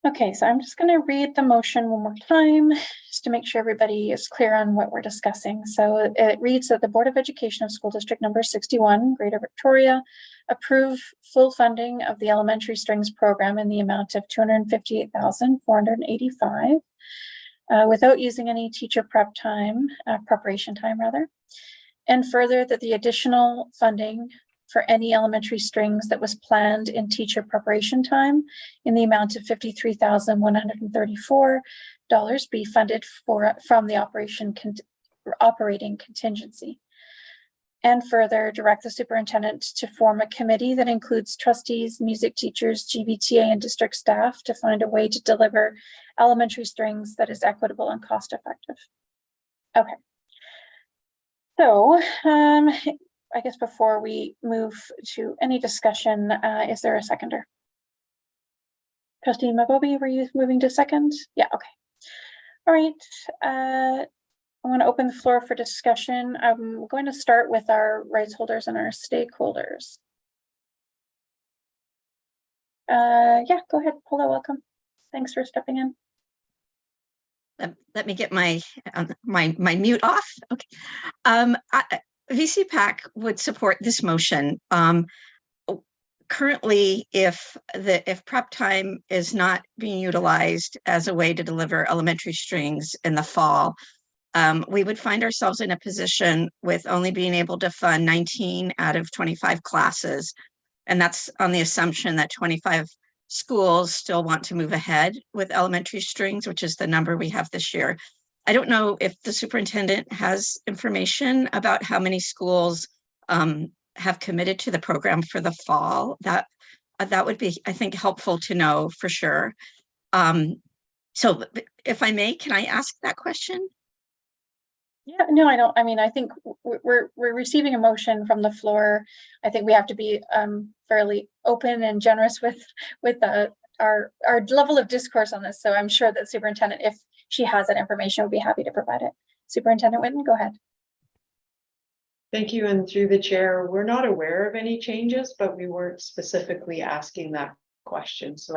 Speaker 1: Okay, so I'm just going to read the motion one more time, just to make sure everybody is clear on what we're discussing. So it reads that the Board of Education of School District number 61, Greater Victoria, approve full funding of the elementary strings program in the amount of $258,485 without using any teacher preparation time rather. And further, that the additional funding for any elementary strings that was planned in teacher preparation time in the amount of $53,134 be funded from the operating contingency. And further, direct the superintendent to form a committee that includes trustees, music teachers, GBTA, and district staff to find a way to deliver elementary strings that is equitable and cost effective. Okay. So, I guess before we move to any discussion, is there a seconder? Trustee Magobi, were you moving to second? Yeah, okay. All right. I want to open the floor for discussion. I'm going to start with our rights holders and our stakeholders. Yeah, go ahead, Paula, welcome. Thanks for stepping in.
Speaker 10: Let me get my mute off. Okay. VCPAC would support this motion. Currently, if prep time is not being utilized as a way to deliver elementary strings in the fall, we would find ourselves in a position with only being able to fund 19 out of 25 classes. And that's on the assumption that 25 schools still want to move ahead with elementary strings, which is the number we have this year. I don't know if the superintendent has information about how many schools have committed to the program for the fall. That would be, I think, helpful to know for sure. So if I may, can I ask that question?
Speaker 1: Yeah, no, I don't. I mean, I think we're receiving a motion from the floor. I think we have to be fairly open and generous with our level of discourse on this. So I'm sure that superintendent, if she has that information, would be happy to provide it. Superintendent Whitten, go ahead.
Speaker 4: Thank you. And through the chair, we're not aware of any changes, but we weren't specifically asking that question. So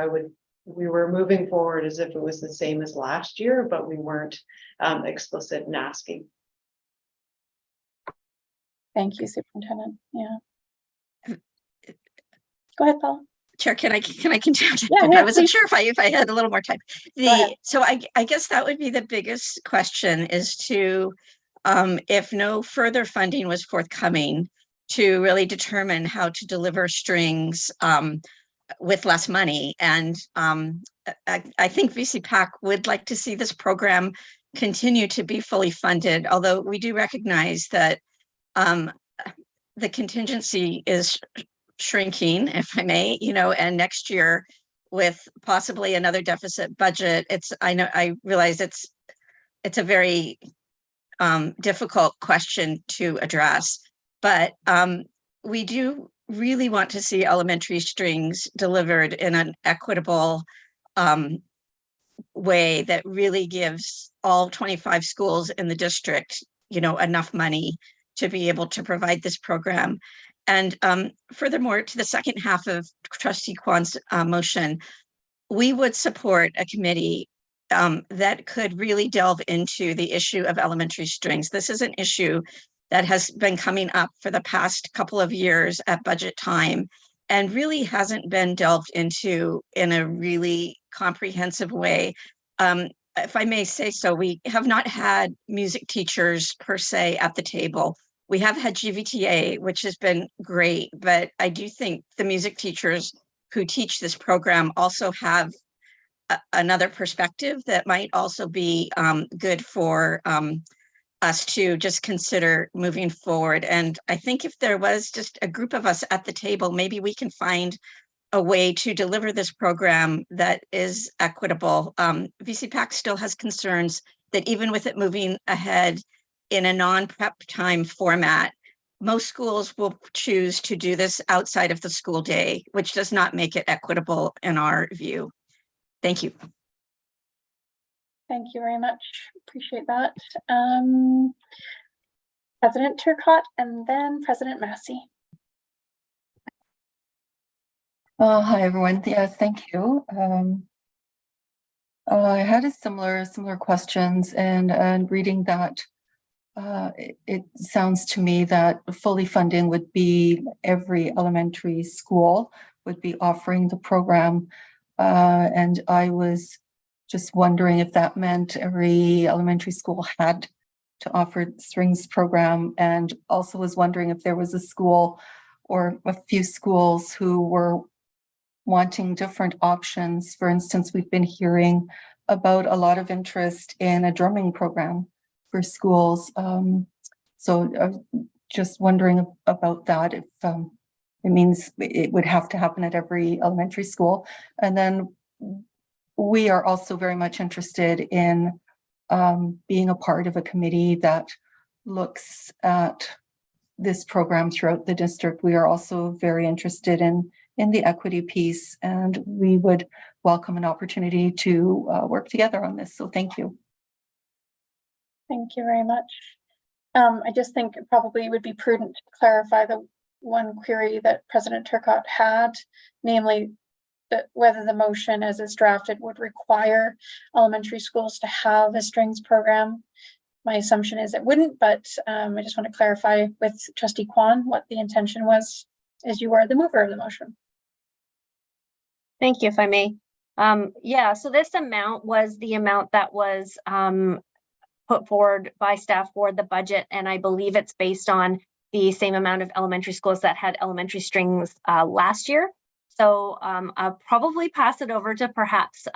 Speaker 4: we were moving forward as if it was the same as last year, but we weren't explicit in asking.
Speaker 1: Thank you, Superintendent. Yeah. Go ahead, Paul.
Speaker 10: Chair, can I continue?
Speaker 1: Yeah,
Speaker 10: I wasn't
Speaker 1: please.
Speaker 10: sure if I had a little more time. So I guess that would be the biggest question, is to if no further funding was forthcoming, to really determine how to deliver strings with less money. And I think VCPAC would like to see this program continue to be fully funded, although we do recognize that the contingency is shrinking, if I may, and next year with possibly another deficit budget, I realize it's a very difficult question to address, but we do really want to see elementary strings delivered in an equitable way that really gives all 25 schools in the district, enough money to be able to provide this program. And furthermore, to the second half of Trustee Kwan's motion, we would support a committee that could really delve into the issue of elementary strings. This is an issue that has been coming up for the past couple of years at budget time and really hasn't been delved into in a really comprehensive way. If I may say so, we have not had music teachers per se at the table. We have had GVTA, which has been great, but I do think the music teachers who teach this program also have another perspective that might also be good for us to just consider moving forward. And I think if there was just a group of us at the table, maybe we can find a way to deliver this program that is equitable. VCPAC still has concerns that even with it moving ahead in a non-prep time format, most schools will choose to do this outside of the school day, which does not make it equitable in our view. Thank you.
Speaker 1: Thank you very much. Appreciate that. President Turcotte and then President Massey.
Speaker 9: Hi, everyone. Yes, thank you. I had a similar questions, and reading that, it sounds to me that fully funding would be every elementary school would be offering the program. And I was just wondering if that meant every elementary school had to offer the strings program, and also was wondering if there was a school or a few schools who were wanting different options. For instance, we've been hearing about a lot of interest in a drumming program for schools. So just wondering about that, if it means it would have to happen at every elementary school. And then we are also very much interested in being a part of a committee that looks at this program throughout the district. We are also very interested in the equity piece, and we would welcome an opportunity to work together on this. So thank you.
Speaker 1: Thank you very much. I just think it probably would be prudent to clarify the one query that President Turcotte had, namely that whether the motion as it's drafted would require elementary schools to have a strings program. My assumption is it wouldn't, but I just want to clarify with Trustee Kwan what the intention was, as you are the mover of the motion.
Speaker 2: Thank you, if I may. Yeah, so this amount was the amount that was put forward by staff for the budget, and I believe it's based on the same amount of elementary schools that had elementary strings last year. So I'll probably pass it over to perhaps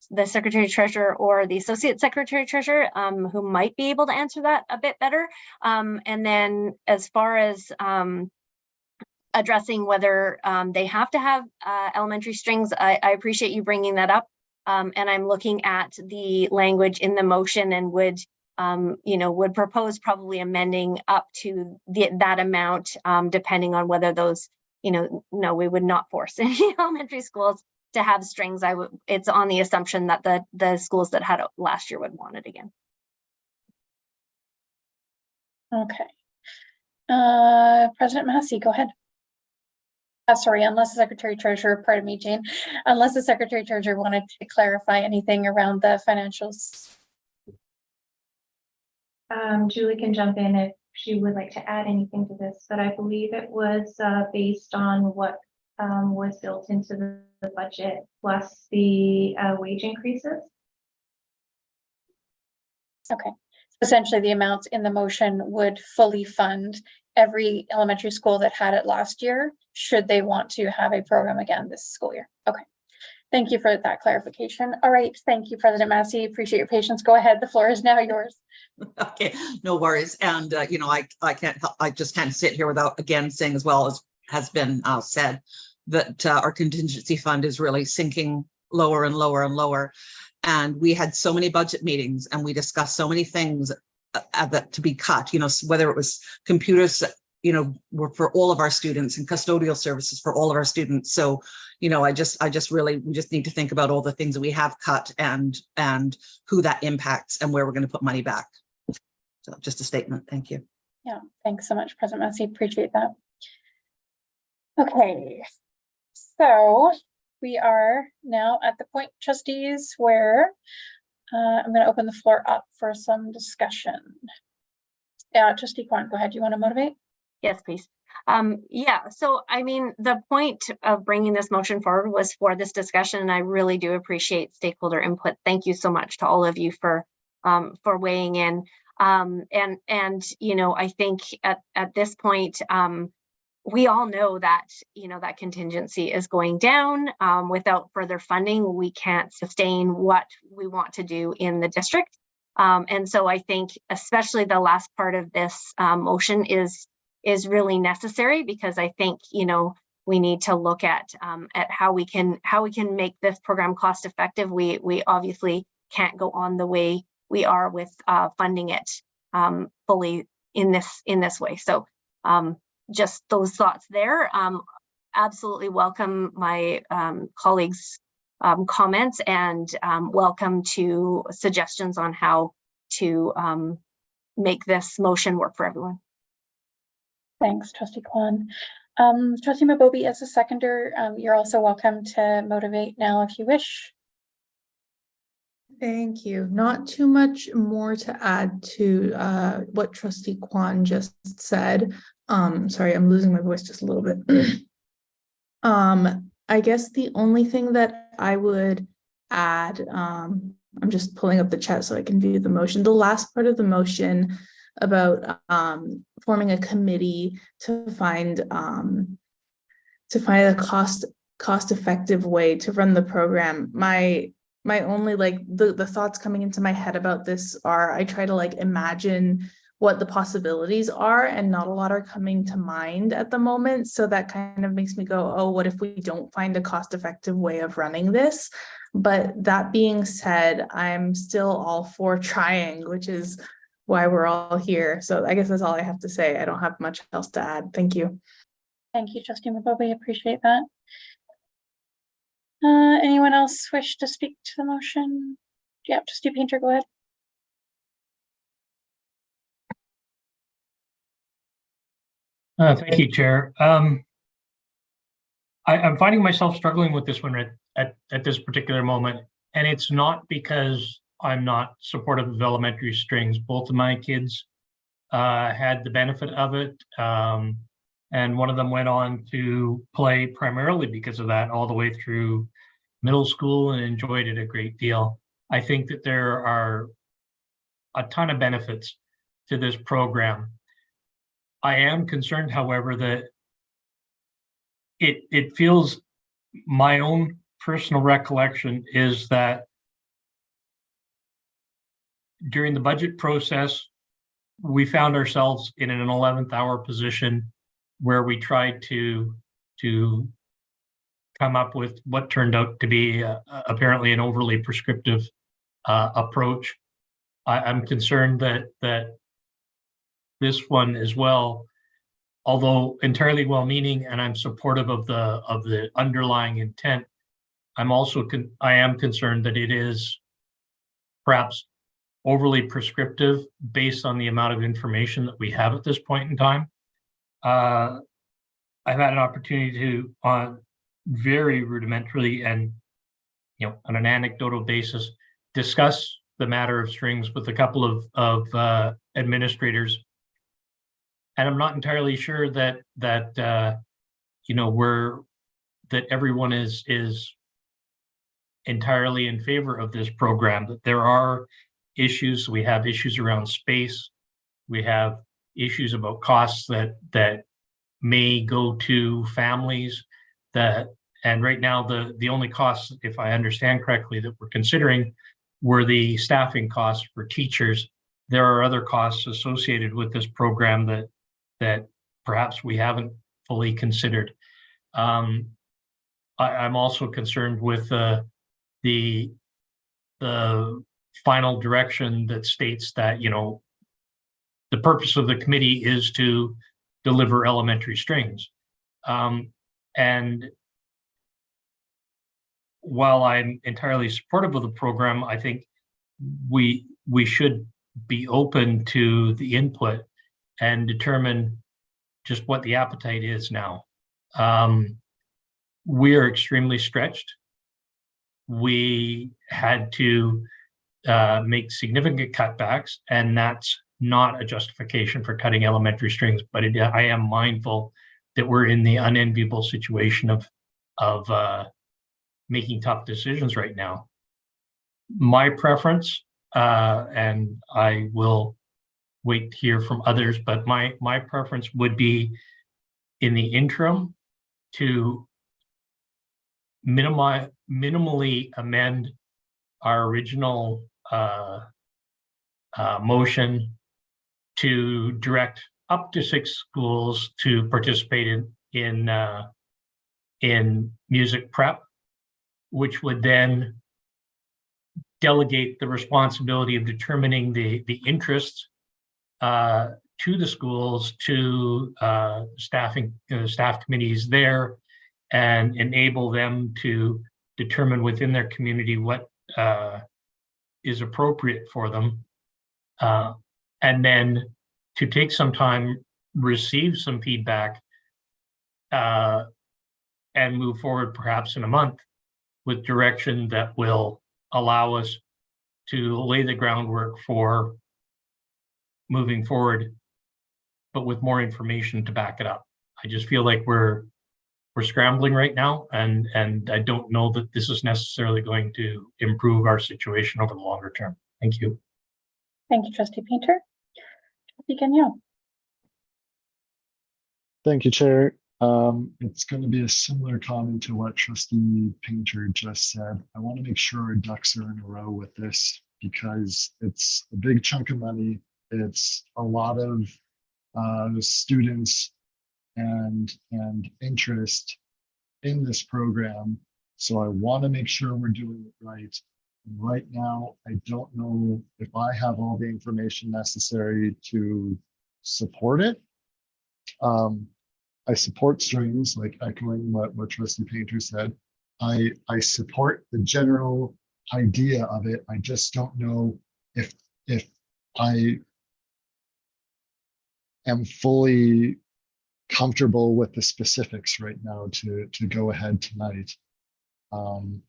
Speaker 2: the Secretary Treasurer or the Associate Secretary Treasurer, who might be able to answer that a bit better. And then as far as addressing whether they have to have elementary strings, I appreciate you bringing that up. And I'm looking at the language in the motion and would, would propose probably amending up to that amount, depending on whether those, no, we would not force any elementary schools to have strings. It's on the assumption that the schools that had it last year would want it again.
Speaker 1: Okay. President Massey, go ahead. Sorry, unless the Secretary Treasurer, pardon me, Jane, unless the Secretary Treasurer wanted to clarify anything around the financials.
Speaker 7: Julie can jump in if she would like to add anything to this, but I believe it was based on what was built into the budget plus the wage increases.
Speaker 1: Okay, essentially the amounts in the motion would fully fund every elementary school that had it last year, should they want to have a program again this school year. Okay, thank you for that clarification. All right, thank you, President Massey. Appreciate your patience. Go ahead, the floor is now yours.
Speaker 11: Okay, no worries. And, I can't help, I just can't sit here without again saying, as well as has been said, that our contingency fund is really sinking lower and lower and lower. And we had so many budget meetings and we discussed so many things that to be cut, whether it was computers, were for all of our students and custodial services for all of our students. So, we just need to think about all the things that we have cut and who that impacts and where we're going to put money back. So just a statement. Thank you.
Speaker 1: Yeah, thanks so much, President Massey. Appreciate that. Okay, so we are now at the point, trustees, where I'm going to open the floor up for some discussion. Yeah, Trustee Kwan, go ahead. Do you want to motivate?
Speaker 2: Yes, please. Yeah, so I mean, the point of bringing this motion forward was for this discussion, and I really do appreciate stakeholder input. Thank you so much to all of you for weighing in. I think at this point, we all know that, that contingency is going down. Without further funding, we can't sustain what we want to do in the district. And so I think especially the last part of this motion is really necessary, because I think, we need to look at how we can make this program cost effective. We obviously can't go on the way we are with funding it fully in this way. So just those thoughts there. Absolutely welcome my colleagues' comments, and welcome to suggestions on how to make this motion work for everyone.
Speaker 1: Thanks, Trustee Kwan. Trustee Mabobi, as a seconder, you're also welcome to motivate now if you wish.
Speaker 12: Thank you. Not too much more to add to what Trustee Kwan just said. Sorry, I'm losing my voice just a little bit. I guess the only thing that I would add, I'm just pulling up the chat so I can view the motion. The last part of the motion about forming a committee to find a cost-effective way to run the program. My only the thoughts coming into my head about this are, I try to imagine what the possibilities are, and not a lot are coming to mind at the moment. So that kind of makes me go, oh, what if we don't find a cost-effective way of running this? But that being said, I'm still all for trying, which is why we're all here. So I guess that's all I have to say. I don't have much else to add. Thank you.
Speaker 1: Thank you, Trustee Mabobi. Appreciate that. Anyone else wish to speak to the motion? Yeah, Trustee Painter, go ahead.
Speaker 3: Thank you, Chair. I'm finding myself struggling with this one at this particular moment, and it's not because I'm not supportive of elementary strings. Both of my kids had the benefit of it, and one of them went on to play primarily because of that all the way through middle school and enjoyed it a great deal. I think that there are a ton of benefits to this program. I am concerned, however, that it feels, my own personal recollection is that during the budget process, we found ourselves in an 11th hour position where we tried to come up with what turned out to be apparently an overly prescriptive approach. I'm concerned that this one as well, although entirely well-meaning, and I'm supportive of the underlying intent, I am concerned that it is perhaps overly prescriptive based on the amount of information that we have at this point in time. I've had an opportunity to, on very rudimentarily and on an anecdotal basis, discuss the matter of strings with a couple of administrators, and I'm not entirely sure that everyone is entirely in favor of this program. That there are issues. We have issues around space. We have issues about costs that may go to families. And right now the only costs, if I understand correctly, that we're considering were the staffing costs for teachers. There are other costs associated with this program that perhaps we haven't fully considered. I'm also concerned with the final direction that states that the purpose of the committee is to deliver elementary strings. And while I'm entirely supportive of the program, I think we should be open to the input and determine just what the appetite is now. We are extremely stretched. We had to make significant cutbacks, and that's not a justification for cutting elementary strings, but I am mindful that we're in the unenviable situation of making tough decisions right now. My preference, and I will wait to hear from others, but my preference would be in the interim to minimally amend our original motion to direct up to 6 schools to participate in music prep, which would then delegate the responsibility of determining the interests to the schools, to staff committees there, and enable them to determine within their community what is appropriate for them, and then to take some time, receive some feedback, and move forward perhaps in a month with direction that will allow us to lay the groundwork for moving forward, but with more information to back it up. I just feel like we're scrambling right now, and I don't know that this is necessarily going to improve our situation over the longer term. Thank you.
Speaker 1: Thank you, Trustee Painter. Trustee Gagnon.
Speaker 6: Thank you, Chair. It's going to be a similar comment to what Trustee Painter just said. I want to make sure our ducks are in a row with this because it's a big chunk of money. It's a lot of students and interest in this program. So I want to make sure we're doing it right. Right now, I don't know if I have all the information necessary to support it. I support strings, like echoing what Trustee Painter said. I support the general idea of it. I just don't know if I am fully comfortable with the specifics right now to go ahead tonight.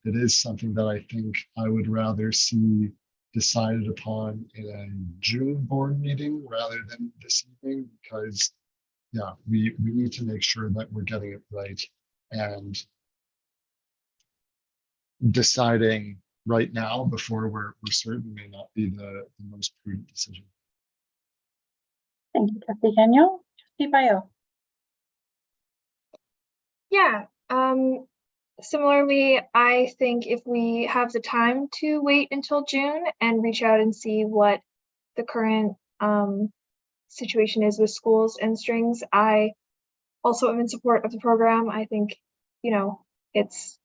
Speaker 6: It is something that I think I would rather see decided upon in a June board meeting rather than this evening, because yeah, we need to make sure that we're getting it right and deciding right now before we're certain may not be the most prudent decision.
Speaker 1: Thank you, Trustee Daniel. Trustee Bio.
Speaker 13: Yeah, similarly, I think if we have the time to wait until June and reach out and see what the current situation is with schools and strings, I also am in support of the program. I think, you know, it's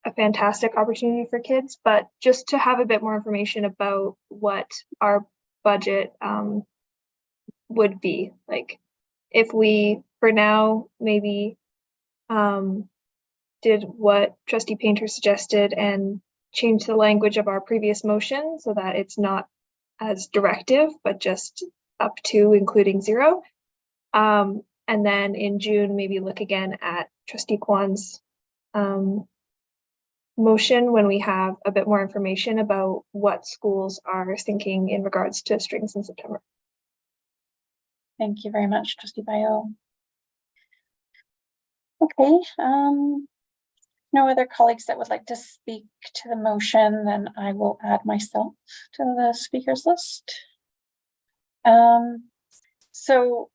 Speaker 13: a fantastic opportunity for kids, but just to have a bit more information about what our budget would be. Like, if we, for now, maybe did what Trustee Painter suggested and change the language of our previous motion so that it's not as directive, but just up to including 0. And then in June, maybe look again at Trustee Kwan's motion when we have a bit more information about what schools are thinking in regards to strings in September.
Speaker 1: Thank you very much, Trustee Bio. Okay, no other colleagues that would like to speak to the motion, then I will add myself to the speakers list. So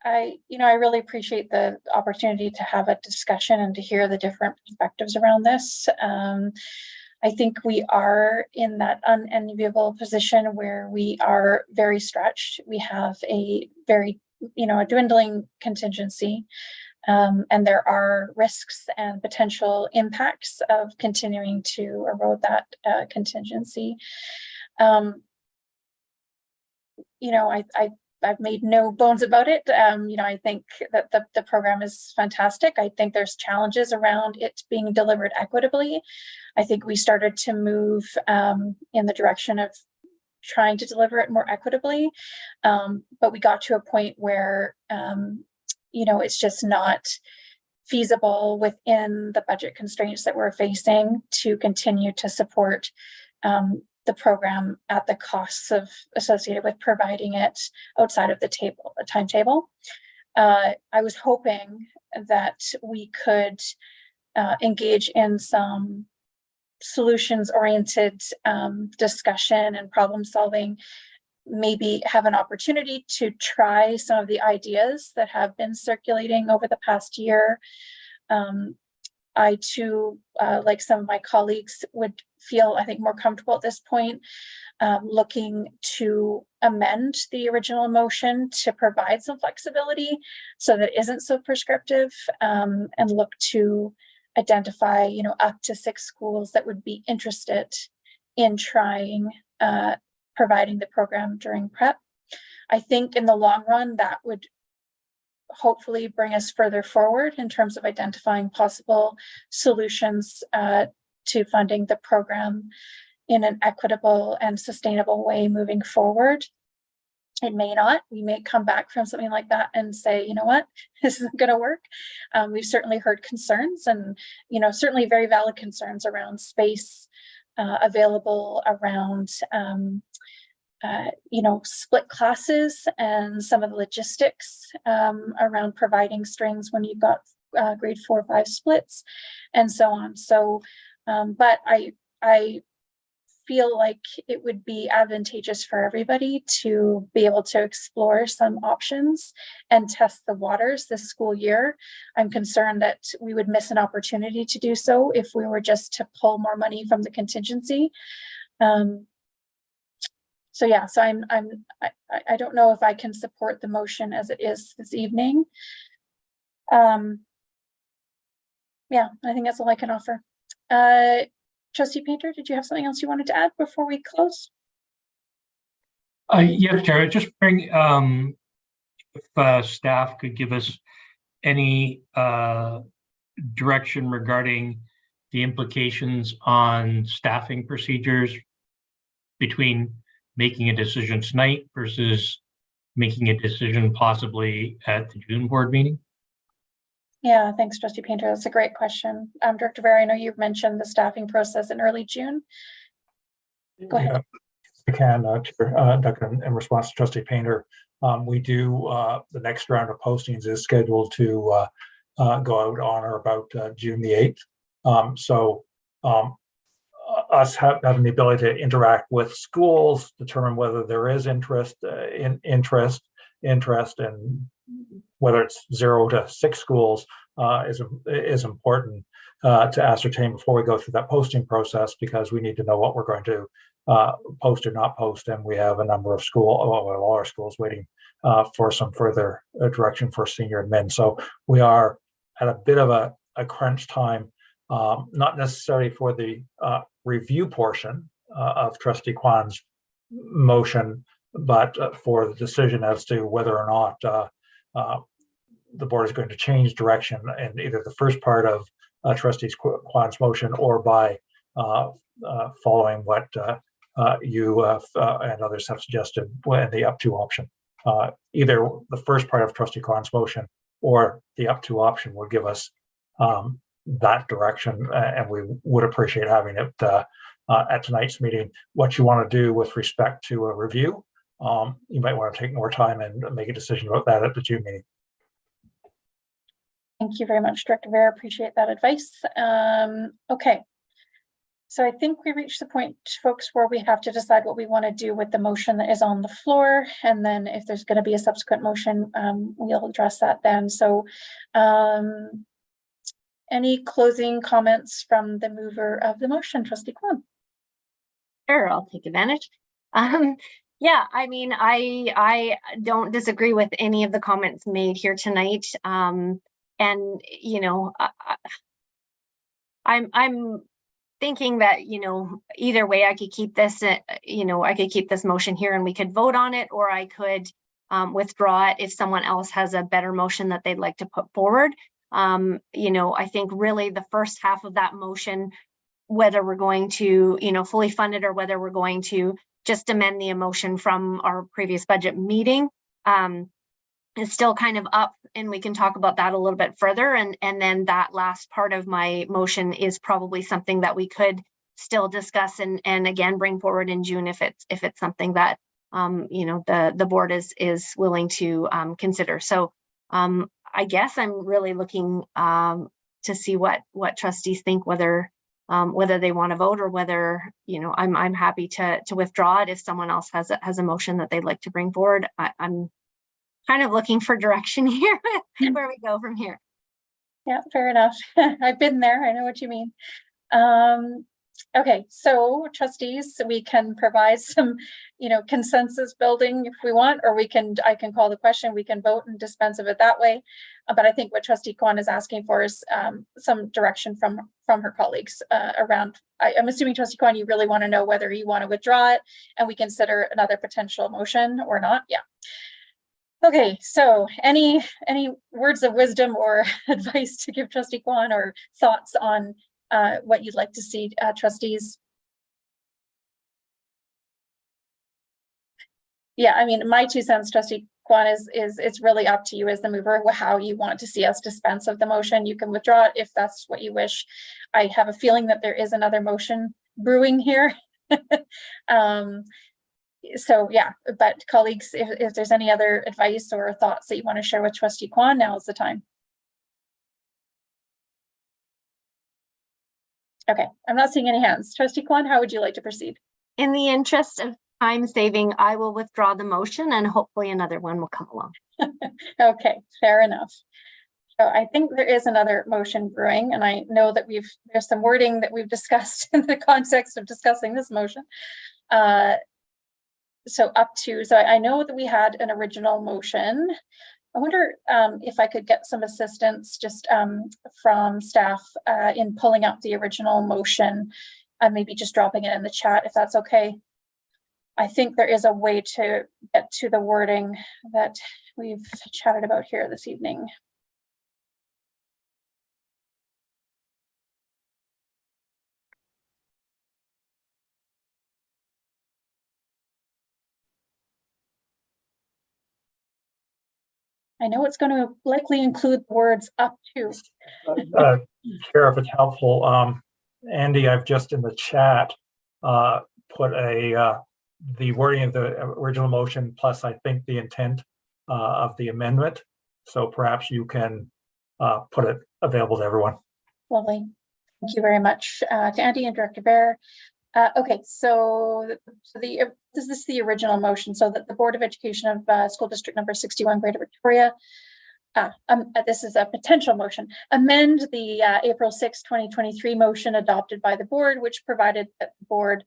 Speaker 1: I really appreciate the opportunity to have a discussion and to hear the different perspectives around this. I think we are in that unenviable position where we are very stretched. We have a very, a dwindling contingency. And there are risks and potential impacts of continuing to erode that contingency. I've made no bones about it. I think that the program is fantastic. I think there's challenges around it being delivered equitably. I think we started to move in the direction of trying to deliver it more equitably, but we got to a point where it's just not feasible within the budget constraints that we're facing to continue to support the program at the costs associated with providing it outside of the timetable. I was hoping that we could engage in some solutions-oriented discussion and problem solving, maybe have an opportunity to try some of the ideas that have been circulating over the past year. I too, like some of my colleagues, would feel, I think, more comfortable at this point looking to amend the original motion to provide some flexibility so that it isn't so prescriptive, and look to identify, up to 6 schools that would be interested in trying providing the program during prep. I think in the long run, that would hopefully bring us further forward in terms of identifying possible solutions to funding the program in an equitable and sustainable way moving forward. It may not. We may come back from something like that and say, you know what, this isn't going to work. We've certainly heard concerns and, certainly very valid concerns around space available, around split classes and some of the logistics around providing strings when you've got grade 4 or 5 splits and so on. So, but I feel like it would be advantageous for everybody to be able to explore some options and test the waters this school year. I'm concerned that we would miss an opportunity to do so if we were just to pull more money from the contingency. So yeah, so I don't know if I can support the motion as it is this evening. Yeah, I think that's all I can offer. Trustee Painter, did you have something else you wanted to add before we close?
Speaker 3: Yes, Chair. Just bring if staff could give us any direction regarding the implications on staffing procedures between making a decision tonight versus making a decision possibly at the June board meeting.
Speaker 1: Yeah, thanks, Trustee Painter. That's a great question. Director Vera, I know you've mentioned the staffing process in early June. Go ahead.
Speaker 8: Yeah, I can, Dr. In response to Trustee Painter, we do, the next round of postings is scheduled to go out on or about June the 8th. us having the ability to interact with schools, determine whether there is interest, and whether it's 0 to 6 schools is important to ascertain before we go through that posting process, because we need to know what we're going to post or not post, and we have a number of all our schools waiting for some further direction for senior admin. So we are at a bit of a crunch time, not necessarily for the review portion of Trustee Kwan's motion, but for the decision as to whether or not the board is going to change direction in either the first part of Trustee Kwan's motion, or by following what you and others have suggested when the up to option. Either the first part of Trustee Kwan's motion or the up to option would give us that direction, and we would appreciate having it at tonight's meeting. What you want to do with respect to a review, you might want to take more time and make a decision about that at the June meeting.
Speaker 1: Thank you very much, Director Vera. Appreciate that advice. Okay. So I think we reached the point, folks, where we have to decide what we want to do with the motion that is on the floor. And then if there's going to be a subsequent motion, we'll address that then. So any closing comments from the mover of the motion, Trustee Kwan?
Speaker 2: Sure, I'll take advantage. Yeah, I mean, I don't disagree with any of the comments made here tonight. And, you know, I'm thinking that, you know, either way I could keep this, you know, I could keep this motion here and we could vote on it, or I could withdraw it if someone else has a better motion that they'd like to put forward. You know, I think really the first half of that motion, whether we're going to, you know, fully fund it or whether we're going to just amend the motion from our previous budget meeting, is still kind of up, and we can talk about that a little bit further. And then that last part of my motion is probably something that we could still discuss and again bring forward in June if it's something that you know, the board is willing to consider. So I guess I'm really looking to see what trustees think, whether they want to vote or whether, you know, I'm happy to withdraw it if someone else has a motion that they'd like to bring forward. I'm kind of looking for direction here, where we go from here.
Speaker 1: Yeah, fair enough. I've been there. I know what you mean. Okay, so trustees, we can provide some, you know, consensus building if we want, or I can call the question, we can vote and dispense of it that way. But I think what Trustee Kwan is asking for is some direction from her colleagues around. I'm assuming, Trustee Kwan, you really want to know whether you want to withdraw it and we consider another potential motion or not. Yeah. Okay, so any words of wisdom or advice to give Trustee Kwan, or thoughts on what you'd like to see, trustees? Yeah, I mean, my 2 cents, Trustee Kwan, is it's really up to you as the mover how you want to see us dispense of the motion. You can withdraw it if that's what you wish. I have a feeling that there is another motion brewing here. So yeah, but colleagues, if there's any other advice or thoughts that you want to share with Trustee Kwan, now is the time. Okay, I'm not seeing any hands. Trustee Kwan, how would you like to proceed?
Speaker 2: In the interest of time saving, I will withdraw the motion and hopefully another one will come along.
Speaker 1: Okay, fair enough. So I think there is another motion brewing, and I know that there's some wording that we've discussed in the context of discussing this motion. So I know that we had an original motion. I wonder if I could get some assistance just from staff in pulling up the original motion and maybe just dropping it in the chat, if that's okay. I think there is a way to get to the wording that we've chatted about here this evening. I know it's going to likely include words up to.
Speaker 8: Chair, if it's helpful, Andy, I've just in the chat put the wording of the original motion plus I think the intent of the amendment. So perhaps you can put it available to everyone.
Speaker 1: Lovely. Thank you very much to Andy and Director Bear. Okay, so this is the original motion, so that the Board of Education of School District number 61, Greater Victoria. This is a potential motion. Amend the April 6, 2023 motion adopted by the board, which provided that the board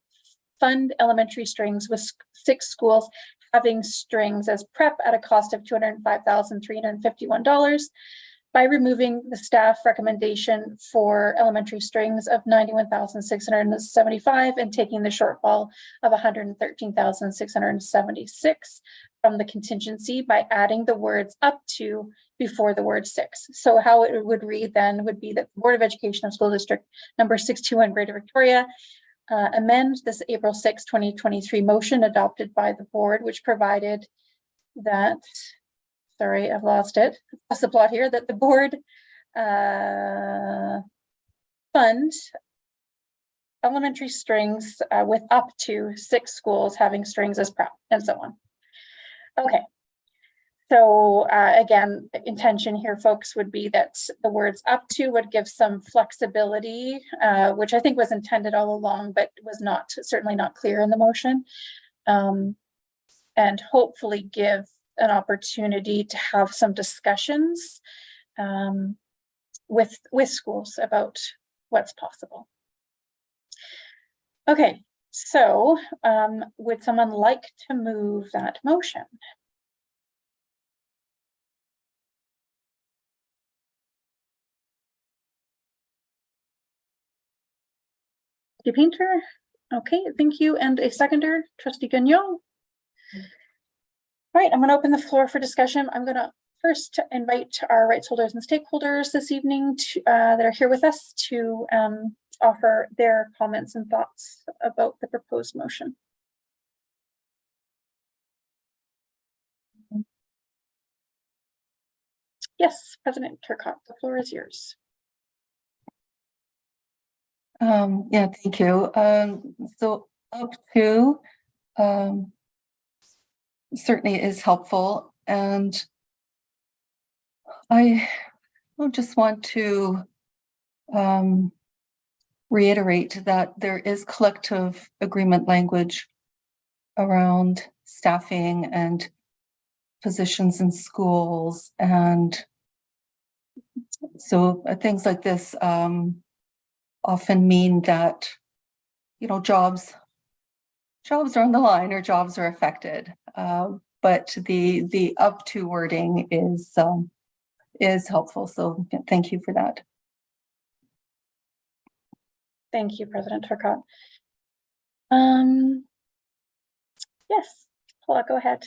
Speaker 1: fund elementary strings with 6 schools having strings as prep at a cost of $205,351 by removing the staff recommendation for elementary strings of $91,675 and taking the shortfall of $113,676 from the contingency by adding the words up to before the word 6. So how it would read then would be that the Board of Education of School District number 621 Greater Victoria amend this April 6, 2023 motion adopted by the board, which provided that, sorry, I've lost it. That's the plot here, that the board fund elementary strings with up to 6 schools having strings as prep and so on. Okay. So again, the intention here, folks, would be that the words up to would give some flexibility, which I think was intended all along, but was not, certainly not clear in the motion, and hopefully give an opportunity to have some discussions with schools about what's possible. Okay, so would someone like to move that motion? Trustee Painter, okay, thank you. And a seconder, Trustee Gagnon. All right, I'm going to open the floor for discussion. I'm going to first invite our rights holders and stakeholders this evening to, that are here with us to offer their comments and thoughts about the proposed motion. Yes, President Turcotte, the floor is yours.
Speaker 9: Yeah, thank you. So up to certainly is helpful, and I just want to reiterate that there is collective agreement language around staffing and positions in schools, and so things like this often mean that, you know, jobs are on the line or jobs are affected. But the up to wording is helpful. So thank you for that.
Speaker 1: Thank you, President Turcotte. Yes, Paula, go ahead.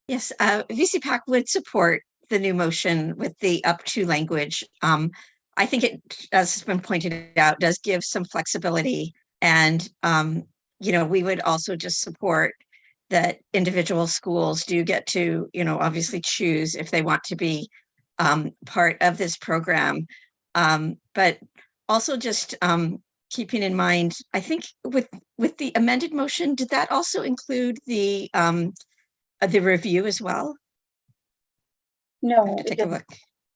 Speaker 10: Yes, VCPAC would support the new motion with the up to language. I think it, as has been pointed out, does give some flexibility, and you know, we would also just support that individual schools do get to, you know, obviously choose if they want to be part of this program, but also just keeping in mind, I think with the amended motion, did that also include the review as well?
Speaker 1: No,
Speaker 10: take a look.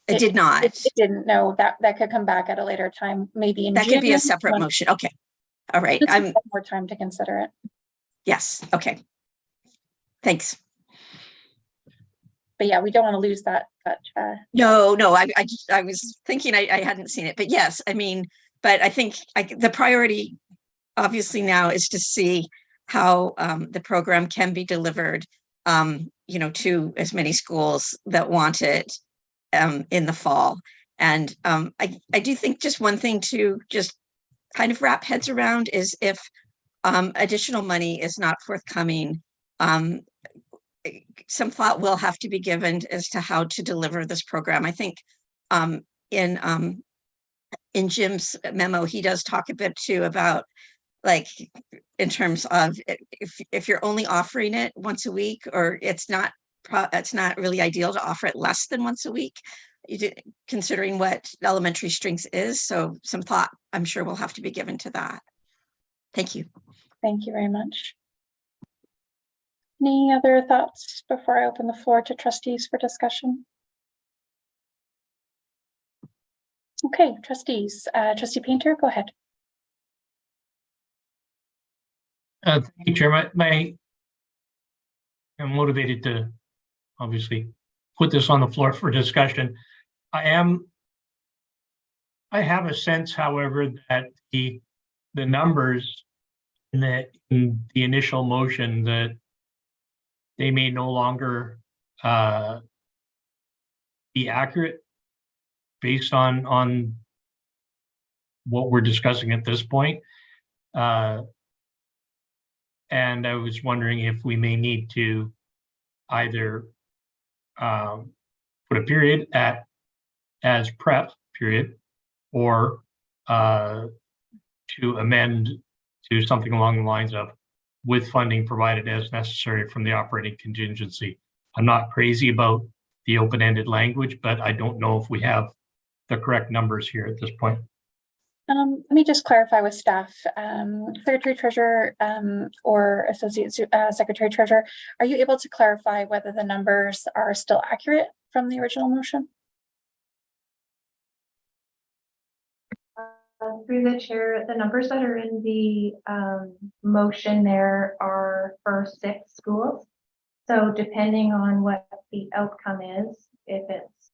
Speaker 10: It did not.
Speaker 1: It didn't. No, that could come back at a later time, maybe in
Speaker 10: that
Speaker 1: June.
Speaker 10: Could be a separate motion. Okay, all right. I'm
Speaker 1: more time to consider it.
Speaker 10: Yes. Okay. Thanks.
Speaker 1: But yeah, we don't want to lose that.
Speaker 10: No. I was thinking I hadn't seen it, but yes, I mean, but I think the priority obviously now is to see how the program can be delivered, you know, to as many schools that want it in the fall. And I do think just one thing to just kind of wrap heads around is if additional money is not forthcoming, some thought will have to be given as to how to deliver this program. I think in Jim's memo, he does talk a bit too about, like, in terms of if you're only offering it once a week, or it's not really ideal to offer it less than once a week, considering what elementary strings is. So some thought, I'm sure, will have to be given to that. Thank you.
Speaker 1: Thank you very much. Any other thoughts before I open the floor to trustees for discussion? Okay, trustees. Trustee Painter, go ahead.
Speaker 3: Thank you, Chair. I'm motivated to obviously put this on the floor for discussion. I have a sense, however, that the numbers in the initial motion, that they may no longer be accurate based on what we're discussing at this point. And I was wondering if we may need to either put a period as prep period, or to amend to something along the lines of with funding provided as necessary from the operating contingency. I'm not crazy about the open-ended language, but I don't know if we have the correct numbers here at this point.
Speaker 1: Let me just clarify with staff. Secretary Treasurer or Associate Secretary Treasurer, are you able to clarify whether the numbers are still accurate from the original motion?
Speaker 7: Through the chair, the numbers that are in the motion there are for 6 schools. So depending on what the outcome is, if it's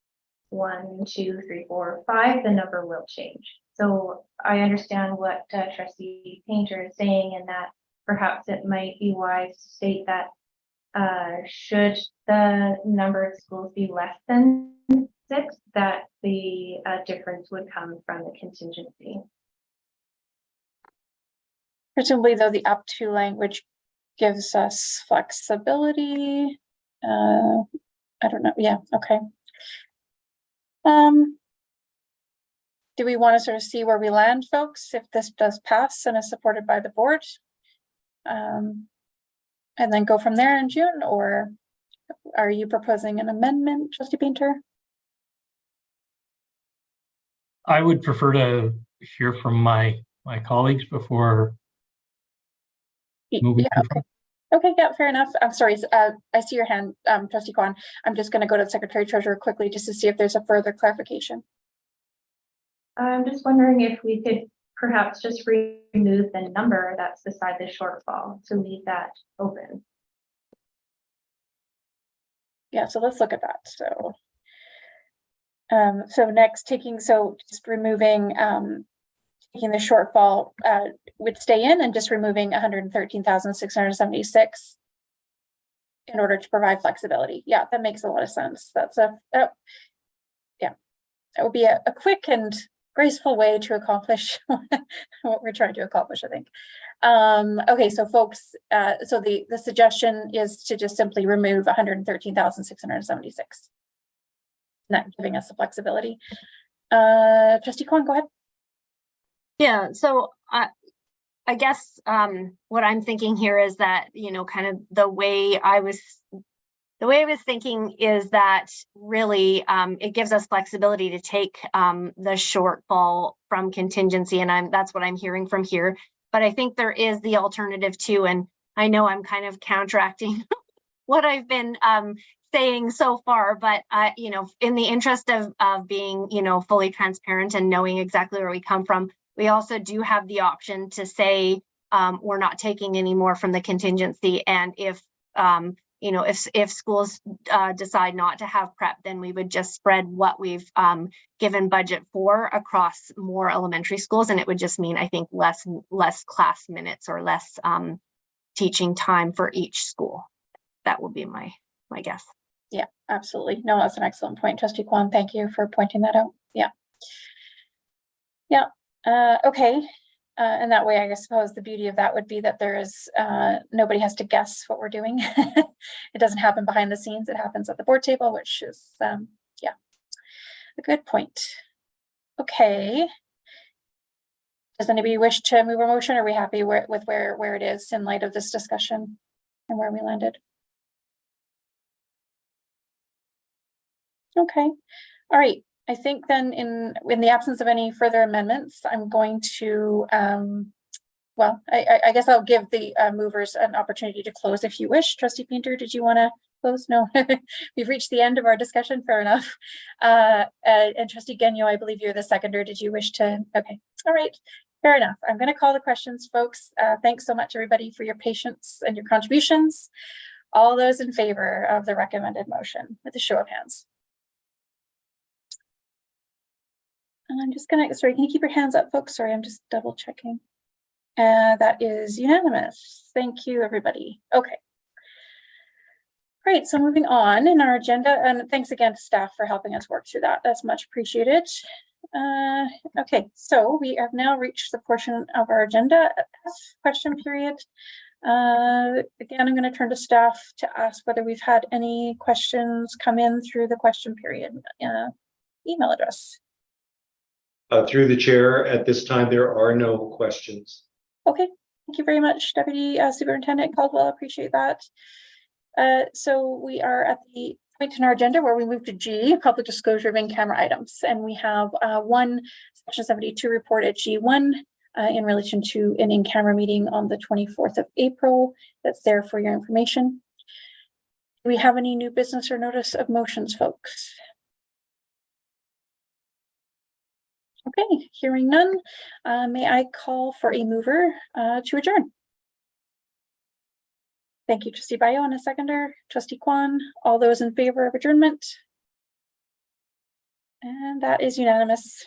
Speaker 7: 1, 2, 3, 4, 5, the number will change. So I understand what Trustee Painter is saying, and that perhaps it might be wise to state that should the number of schools be less than 6, that the difference would come from the contingency.
Speaker 1: Presumably, though, the up to language gives us flexibility. I don't know. Yeah, okay. Do we want to sort of see where we land, folks, if this does pass and is supported by the board? And then go from there in June, or are you proposing an amendment, Trustee Painter?
Speaker 3: I would prefer to hear from my colleagues before moving.
Speaker 1: Yeah, okay, yeah, fair enough. I'm sorry, I see your hand, Trustee Kwan. I'm just going to go to the Secretary Treasurer quickly just to see if there's a further clarification.
Speaker 7: I'm just wondering if we could perhaps just remove the number that's beside the shortfall to leave that open.
Speaker 1: Yeah, so let's look at that. So next, just removing taking the shortfall would stay in, and just removing 113,676 in order to provide flexibility. Yeah, that makes a lot of sense. That's yeah, that would be a quick and graceful way to accomplish what we're trying to accomplish, I think. Okay, so folks, so the suggestion is to just simply remove 113,676. Not giving us the flexibility. Trustee Kwan, go ahead.
Speaker 2: Yeah, so I guess what I'm thinking here is that, kind of the way I was thinking is that really it gives us flexibility to take the shortfall from contingency, and that's what I'm hearing from here. But I think there is the alternative too, and I know I'm kind of counteracting what I've been saying so far, but in the interest of being fully transparent and knowing exactly where we come from, we also do have the option to say we're not taking any more from the contingency, and if schools decide not to have prep, then we would just spread what we've given budget for across more elementary schools, and it would just mean, I think, less class minutes or less teaching time for each school. That would be my guess.
Speaker 1: Yeah, absolutely. No, that's an excellent point, Trustee Kwan. Thank you for pointing that out. Yeah. Okay. And that way, I suppose the beauty of that would be that there is nobody has to guess what we're doing. It doesn't happen behind the scenes. It happens at the board table, which is, yeah, a good point. Okay. Does anybody wish to move a motion? Are we happy with where it is in light of this discussion and where we landed? Okay. All right. I think then in the absence of any further amendments, I'm going to, well, I guess I'll give the movers an opportunity to close if you wish. Trustee Painter, did you want to close? No, we've reached the end of our discussion. Fair enough. And Trustee Gagnon, I believe you're the seconder. Did you wish to? Okay. All right. Fair enough. I'm going to call the questions, folks. Thanks so much, everybody, for your patience and your contributions. All those in favor of the recommended motion with a show of hands. And I'm just going to, sorry, can you keep your hands up, folks? Sorry, I'm just double checking. That is unanimous. Thank you, everybody. Okay. Great, so moving on in our agenda, and thanks again to staff for helping us work through that. That's much appreciated. Okay, so we have now reached the portion of our agenda, question period. Again, I'm going to turn to staff to ask whether we've had any questions come in through the question period email address.
Speaker 14: Through the chair, at this time, there are no questions.
Speaker 1: Okay, thank you very much, Deputy Superintendent Caldwell. Appreciate that. So we are at the point in our agenda where we move to G, public disclosure of in-camera items. And we have one Section 72 report at G1 in relation to an in-camera meeting on the 24th of April. That's there for your information. Do we have any new business or notice of motions, folks? Okay, hearing none, may I call for a mover to adjourn? Thank you, Trustee Bayo, and a seconder. Trustee Kwan, all those in favor of adjournment? And that is unanimous.